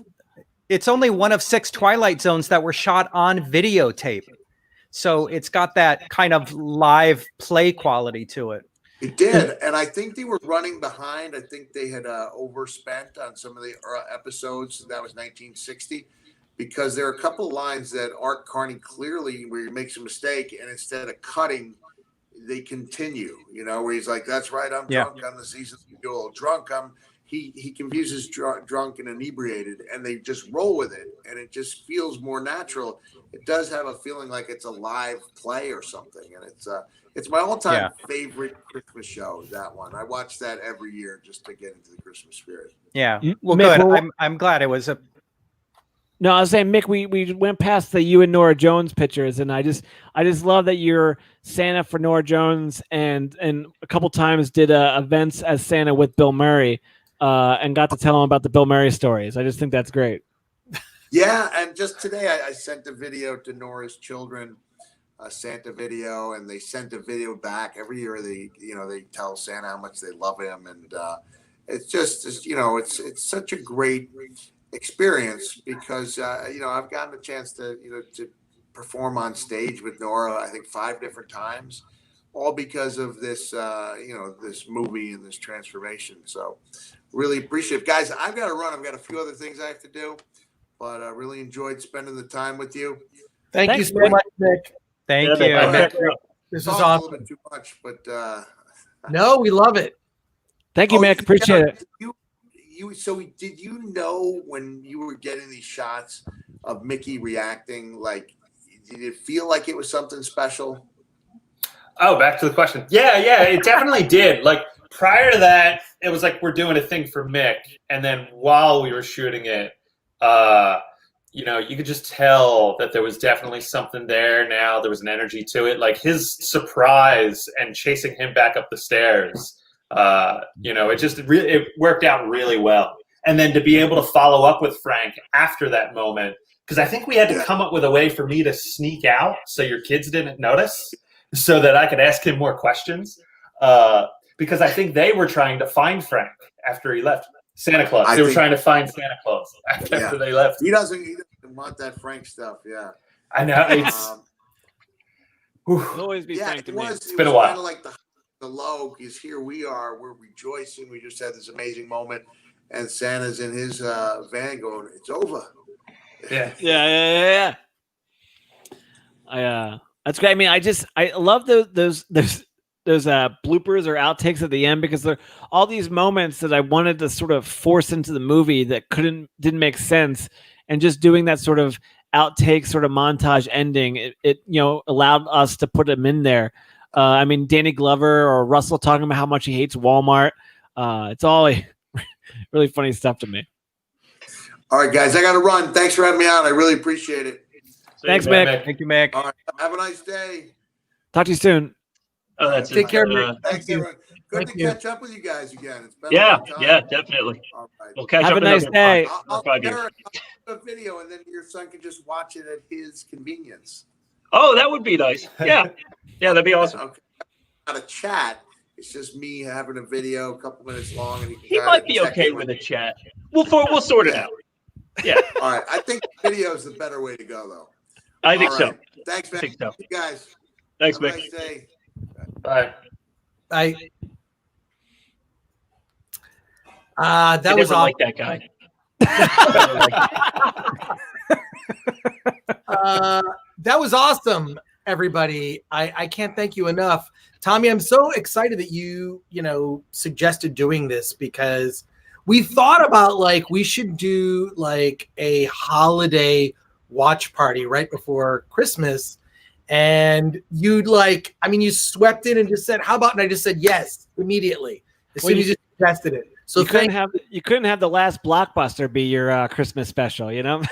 6 Twilight Zones that were shot on videotape. So it's got that kind of live play quality to it. It did. And I think they were running behind. I think they had overspent on some of the episodes. That was 1960. Because there are a couple of lines that Art Carney clearly, where he makes a mistake, and instead of cutting, they continue, where he's like, that's right, I'm drunk on the season, you old drunk. He confuses drunk and inebriated, and they just roll with it, and it just feels more natural. It does have a feeling like it's a live play or something, and it's my all-time favorite Christmas show. That one, I watch that every year just to get into the Christmas spirit. Yeah, well, Mick, good. I'm glad it was a. No, I was saying, Mick, we went past the you and Nora Jones pictures, and I just love that you're Santa for Nora Jones, and a couple times did events as Santa with Bill Murray. And got to tell him about the Bill Murray stories. I just think that's great. Yeah, and just today I sent a video to Nora's children, a Santa video, and they sent a video back. Every year they tell Santa how much they love him, and it's such a great experience because I've gotten a chance to perform on stage with Nora, I think 5 different times, all because of this this movie and this transformation. So really appreciate it. Guys, I've got to run. I've got a few other things I have to do, but I really enjoyed spending the time with you. Thanks you so much, Nick. Thank you. This is awesome. A little bit too much, but no, we love it. Thank you, Mick. Appreciate it. So did you know when you were getting these shots of Mickey reacting, like, did it feel like it was something special? Oh, back to the question. Yeah, it definitely did. Like, prior to that, it was like we're doing a thing for Mick, and then while we were shooting it, you could just tell that there was definitely something there. Now there was an energy to it, like his surprise and chasing him back up the stairs. It worked out really well. And then to be able to follow up with Frank after that moment, because I think we had to come up with a way for me to sneak out so your kids didn't notice, so that I could ask him more questions. Because I think they were trying to find Frank after he left. Santa Claus. They were trying to find Santa Claus after they left. He doesn't want that Frank stuff. Yeah, I know. It's it'll always be Frank to me. It's been a while. Kind of like the low, because here we are. We're rejoicing. We just had this amazing moment, and Santa's in his van going, "It's over." Yeah. That's great. I mean, I love those bloopers or outtakes at the end, because they're all these moments that I wanted to sort of force into the movie that didn't make sense, and just doing that sort of outtake sort of montage ending, it allowed us to put them in there. I mean, Danny Glover or Russell talking about how much he hates Walmart. It's all really funny stuff to me. All right, guys, I got to run. Thanks for having me on. I really appreciate it. Thanks, Mick. Thank you, Mick. All right, have a nice day. Talk to you soon. Oh, that's Take care, Mick. Thanks, everyone. Good Thank to you. catch up with you guys again. It's been a Yeah, long time. yeah, definitely. All right. We'll catch Have up a nice another day. I'll 5 years. Derek, I'll do a video, and then your son can just watch it at his convenience. Oh, that would be nice. Yeah, yeah, that'd be awesome. Okay. Not a chat. It's just me having a video, a couple minutes long, and He might be okay with a chat. We'll sort it out. Yeah. All right. I think video is the better way to go, though. I think All so. right. Thanks, man. I think so. You guys. Thanks, Have a Mick. nice day. Bye. That I was never awesome. liked that guy. That was awesome, everybody. I can't thank you enough. Tommy, I'm so excited that you suggested doing this, because we thought about like we should do like a holiday watch party right before Christmas. And you swept in and just said, how about, and I just said yes immediately as soon as you suggested it. So you couldn't have the last blockbuster be your Christmas special, you know?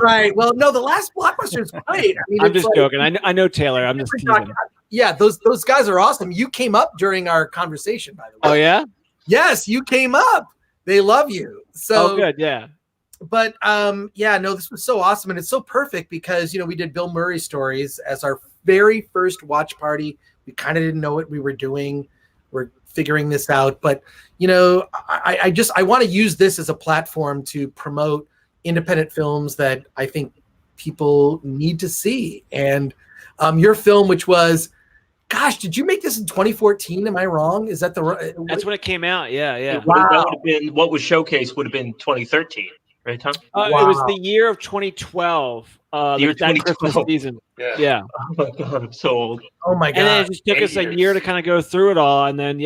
Right. Well, no, the last blockbuster is great. I mean, I'm just joking. I know Taylor. I'm just teasing. Yeah, those guys are awesome. You came up during our conversation, by the way. Oh yeah? Yes, you came up. They love you. So good. Yeah. But this was so awesome, and it's so perfect because we did Bill Murray stories as our very first watch party. We kind of didn't know what we were doing. We're figuring this out, but I want to use this as a platform to promote independent films that I think people need to see. And your film, which was, gosh, did you make this in 2014? Am I wrong? Is that That's when it came out? Yeah. Wow. That would have been what was showcased. Would have been 2013, right, Tom? Wow. It was the year of 2012. The year that 2012. Christmas season. Yeah. Oh my God, I'm so old. Oh my God. And then it just took 8 us a years. year to kind of go through it all, and then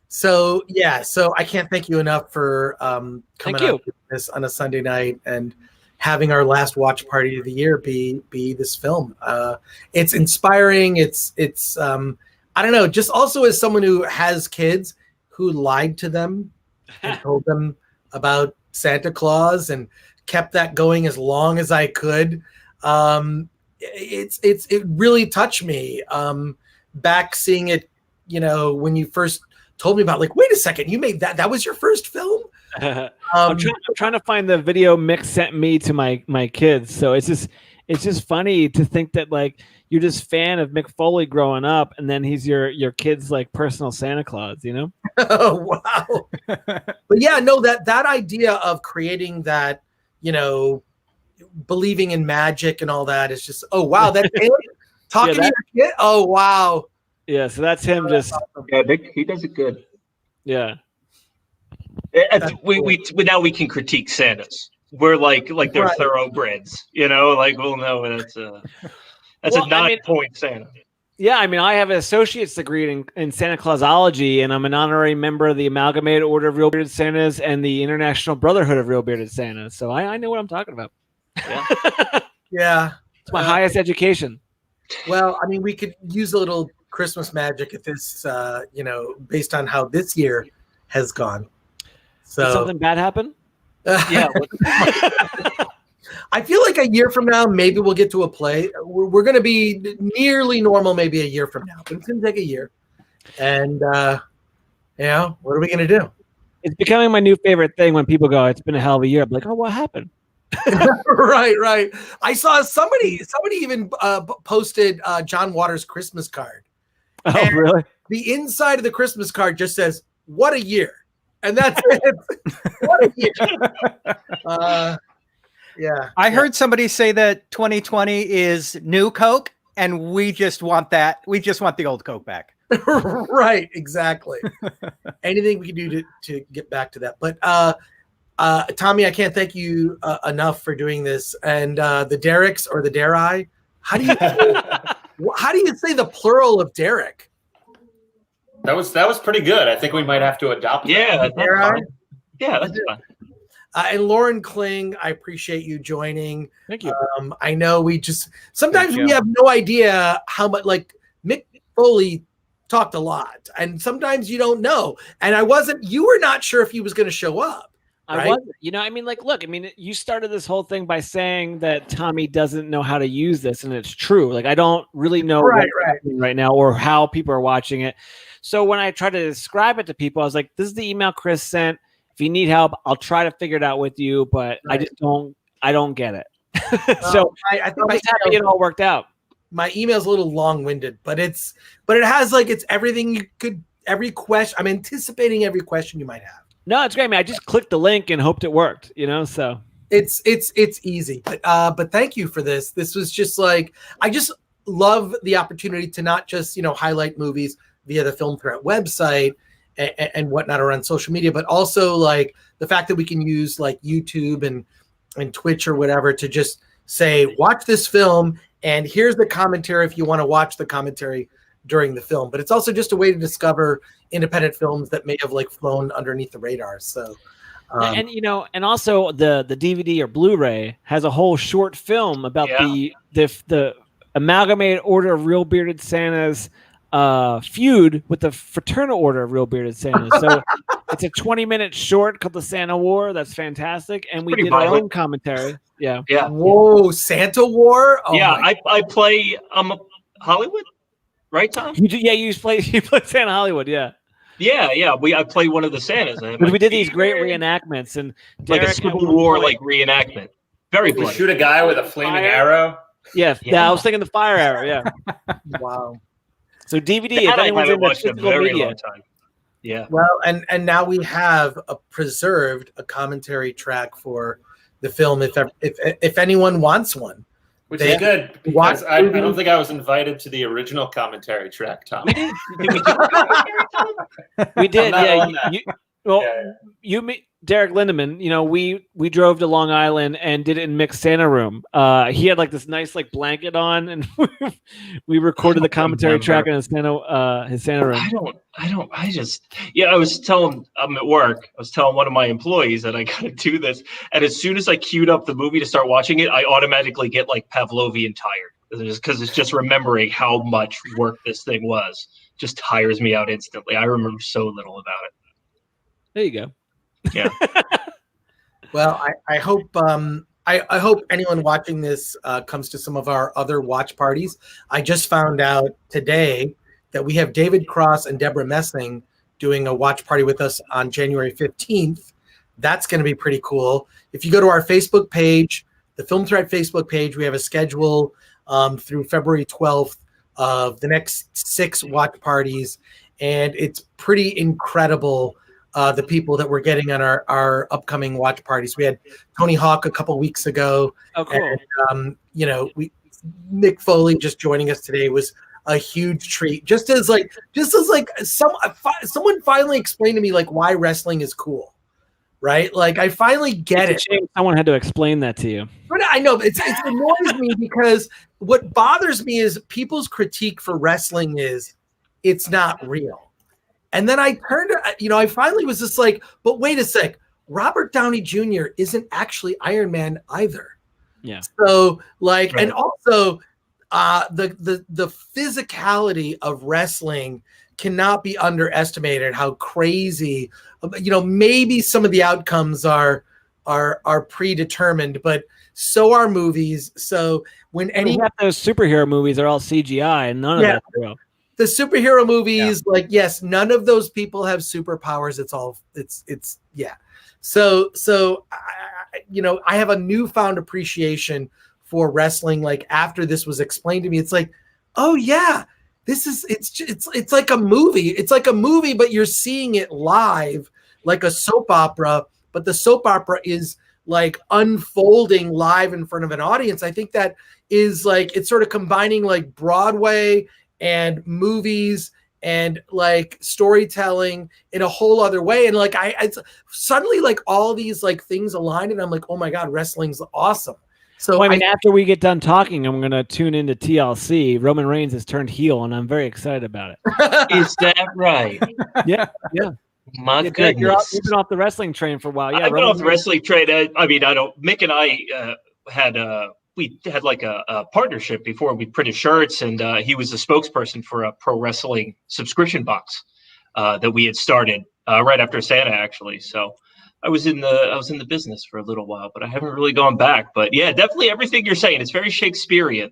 So I can't thank you enough for coming up with this on a Sunday night and having our last watch party of the year be this film. It's inspiring. It's I don't know, just also as someone who has kids who lied to them and told them about Santa Claus and kept that going as long as I could. It really touched me. Back seeing it, when you first told me about, like, wait a second, you made that was your first film? I'm trying to find the video Mick sent me to my kids. So it's just funny to think that like you're just fan of Mick Foley growing up, and then he's your kid's like personal Santa Claus, Oh wow. But yeah, no, that idea of creating that, believing in magic and all that is just, oh wow, that's talking to your kid. Oh wow. Yeah, so that's him just Yeah, he does it good. Yeah. We now we can critique Santas. We're like they're Right. thoroughbreds, like we'll know that's a 9-point Santa. Yeah, I mean, I have an associate's degree in Santa Clausology, and I'm an honorary member of the Amalgamated Order of Real Bearded Santas and the International Brotherhood of Real Bearded Santas. So I know what I'm talking about. Yeah. Yeah. It's my highest education. Well, I mean, we could use a little Christmas magic at this, based on how this year has gone. So Did something bad happen? Yeah. I feel like a year from now, maybe we'll get to a play. We're going to be nearly normal, maybe a year from now, but it's going to take a year. And, what are we going to do? It's becoming my new favorite thing when people go, it's been a hell of a year. I'm like, oh, what happened? Right. I saw somebody even posted John Waters' Christmas card. Oh, And really? The inside of the Christmas card just says, "What a year," and that's it. What a year. Yeah. I heard somebody say that 2020 is new Coke, and we just want that. We just want the old Coke back. Right. Exactly. Anything we can do to get back to that. But Tommy, I can't thank you enough for doing this. And the Derricks, or the dare I? How do you say the plural of Derek? That was pretty good. I think we might have to adopt that. Yeah, that's Dare I? fine. Yeah, that's fine. And Lauren Kling, I appreciate you joining. Thank you. I know sometimes Thank we you. have no idea how much, like Mick Foley talked a lot, and sometimes you don't know. And you were not sure if he was going to show up. I Right? wasn't. I mean, like, look, I mean, you started this whole thing by saying that Tommy doesn't know how to use this, and it's true. Like, I don't really know Right, what's happening right now or how people are watching it. So when I try to describe it to people, I was like, this is the email Chris sent. If you need help, I'll try to figure it out with you, but I just don't get it. So I think I'm just happy it all worked out. my email's a little long-winded, but it has like it's everything you could, every question. I'm anticipating every question you might have. No, it's great, man. I just clicked the link and hoped it worked, so it's easy. But thank you for this. This was just like, I just love the opportunity to not just, highlight movies via the Film Threat website and whatnot around social media, but also like the fact that we can use like YouTube and Twitch or whatever to just say, watch this film and here's the commentary if you want to watch the commentary during the film. But it's also just a way to discover independent films that may have like flown underneath the radar. So and also the DVD or Blu-ray has a whole short film about the Amalgamated Order of Real Bearded Santas feud with the Fraternal Order of Real Bearded Santas. So it's a 20-minute short called The Santa War. That's fantastic. And we did our own commentary. Yeah. Whoa, Santa War? Oh I play Hollywood, right, Tom? You play Santa Hollywood, yeah. Yeah. I play one of the Santas. We did these great reenactments and like a Civil War reenactment. Very bloody. We shoot a guy with a flaming arrow. Yeah, I was thinking the fire arrow. Yeah. Wow. So DVD, if anyone's in the physical media. Long time. Yeah. Well, and now we have preserved a commentary track for the film if anyone wants one. Which is good because I don't think I was invited to the original commentary track, Tom. We did. You meet Derek Lindemann. We drove to Long Island and did it in Mick's Santa room. He had like this nice like blanket on, and we recorded the commentary track in his Santa room. I was telling I'm at work. I was telling one of my employees that I got to do this, and as soon as I queued up the movie to start watching it, I automatically get like Pavlovian tired, because it's just remembering how much work this thing was. Just tires me out instantly. I remember so little about it. There you go. Yeah. Well, I hope I hope anyone watching this comes to some of our other watch parties. I just found out today that we have David Cross and Deborah Messing doing a watch party with us on January 15th. That's going to be pretty cool. If you go to our Facebook page, the Film Threat Facebook page, we have a schedule through February 12th of the next 6 watch parties, and it's pretty incredible. The people that we're getting on our upcoming watch parties. We had Tony Hawk a couple weeks ago. Oh, cool. And, Mick Foley just joining us today was a huge treat. Just as someone finally explained to me like why wrestling is cool, right? Like I finally get it. Someone had to explain that to you. But I know it annoys me because what bothers me is people's critique for wrestling is it's not real. And then I turned to, I finally was just like, but wait a sec, Robert Downey Jr. isn't actually Iron Man either. Yeah. So like, and also the physicality of wrestling cannot be underestimated. How crazy, maybe some of the outcomes are predetermined, but so are movies. So when those superhero movies are all CGI and none of that's real. The superhero movies, yes, none of those people have superpowers. It's So I have a newfound appreciation for wrestling. Like after this was explained to me, it's like, oh yeah, it's like a movie. It's like a movie, but you're seeing it live, like a soap opera. But the soap opera is like unfolding live in front of an audience. I think that is like it's sort of combining like Broadway and movies and like storytelling in a whole other way. And like it's suddenly like all these like things aligned and I'm like, oh my God, wrestling's awesome. So after we get done talking, I'm going to tune into TLC. Roman Reigns has turned heel and I'm very excited about it. Is that right? Yeah. My goodness. You've been off the wrestling train for a while. Yeah, I've been off the wrestling train. Mick and I we had like a partnership before. We printed shirts, and he was a spokesperson for a pro wrestling subscription box that we had started right after Santa, actually. So I was in the business for a little while, but I haven't really gone back. But yeah, definitely everything you're saying, it's very Shakespearean,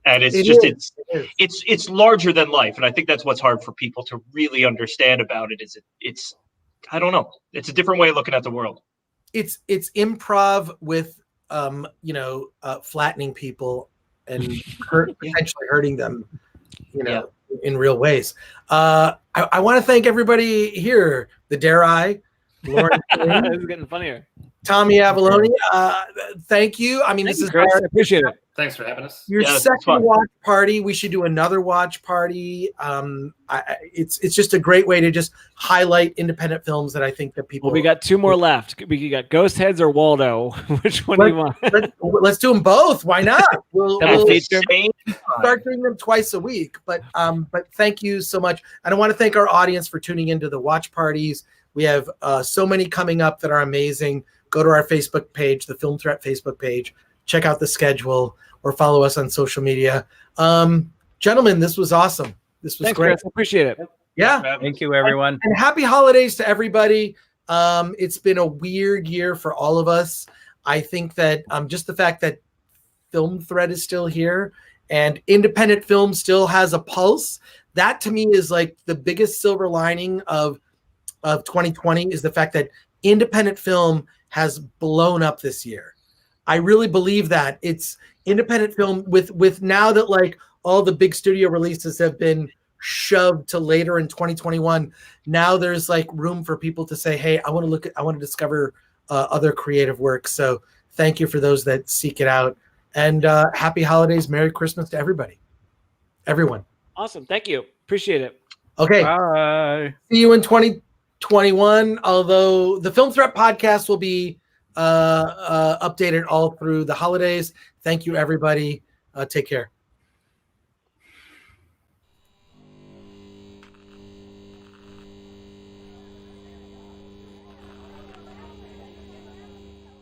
and it's larger than life, and I think that's what's hard for people to really understand about it. It's I don't know, it's a different way of looking at the world. It's improv with flattening people and potentially hurting them, in real ways. I want to thank everybody here. The Dare I, Lauren, this is getting funnier. Tommy Avallone, thank you. I mean, Thank this you, is Chris. I appreciate it. Thanks for having us. Your second watch party. We should do another watch party. It's just a great way to just highlight independent films that I think that people. Well, we got 2 more left. We got Ghost Heads or Waldo. Which one do you want? Let's do them both. Why not? We'll start doing them twice a week. But thank you so much. And I want to thank our audience for tuning into the watch parties. We have so many coming up that are amazing. Go to our Facebook page, the Film Threat Facebook page. Check out the schedule or follow us on social media. Gentlemen, this was awesome. This was great. Chris. Appreciate it. Yeah. Thank you, everyone. And happy holidays to everybody. It's been a weird year for all of us. I think that just the fact that Film Threat is still here and independent film still has a pulse, that to me is like the biggest silver lining of 2020 is the fact that independent film has blown up this year. I really believe that it's independent film with now that like all the big studio releases have been shoved to later in 2021. Now there's like room for people to say, hey, I want to discover other creative work. So thank you for those that seek it out, and happy holidays. Merry Christmas to everyone. Awesome. Thank you. Appreciate it. Okay. Bye. See you in 2021. Although the Film Threat podcast will be updated all through the holidays. Thank you, everybody. Take care.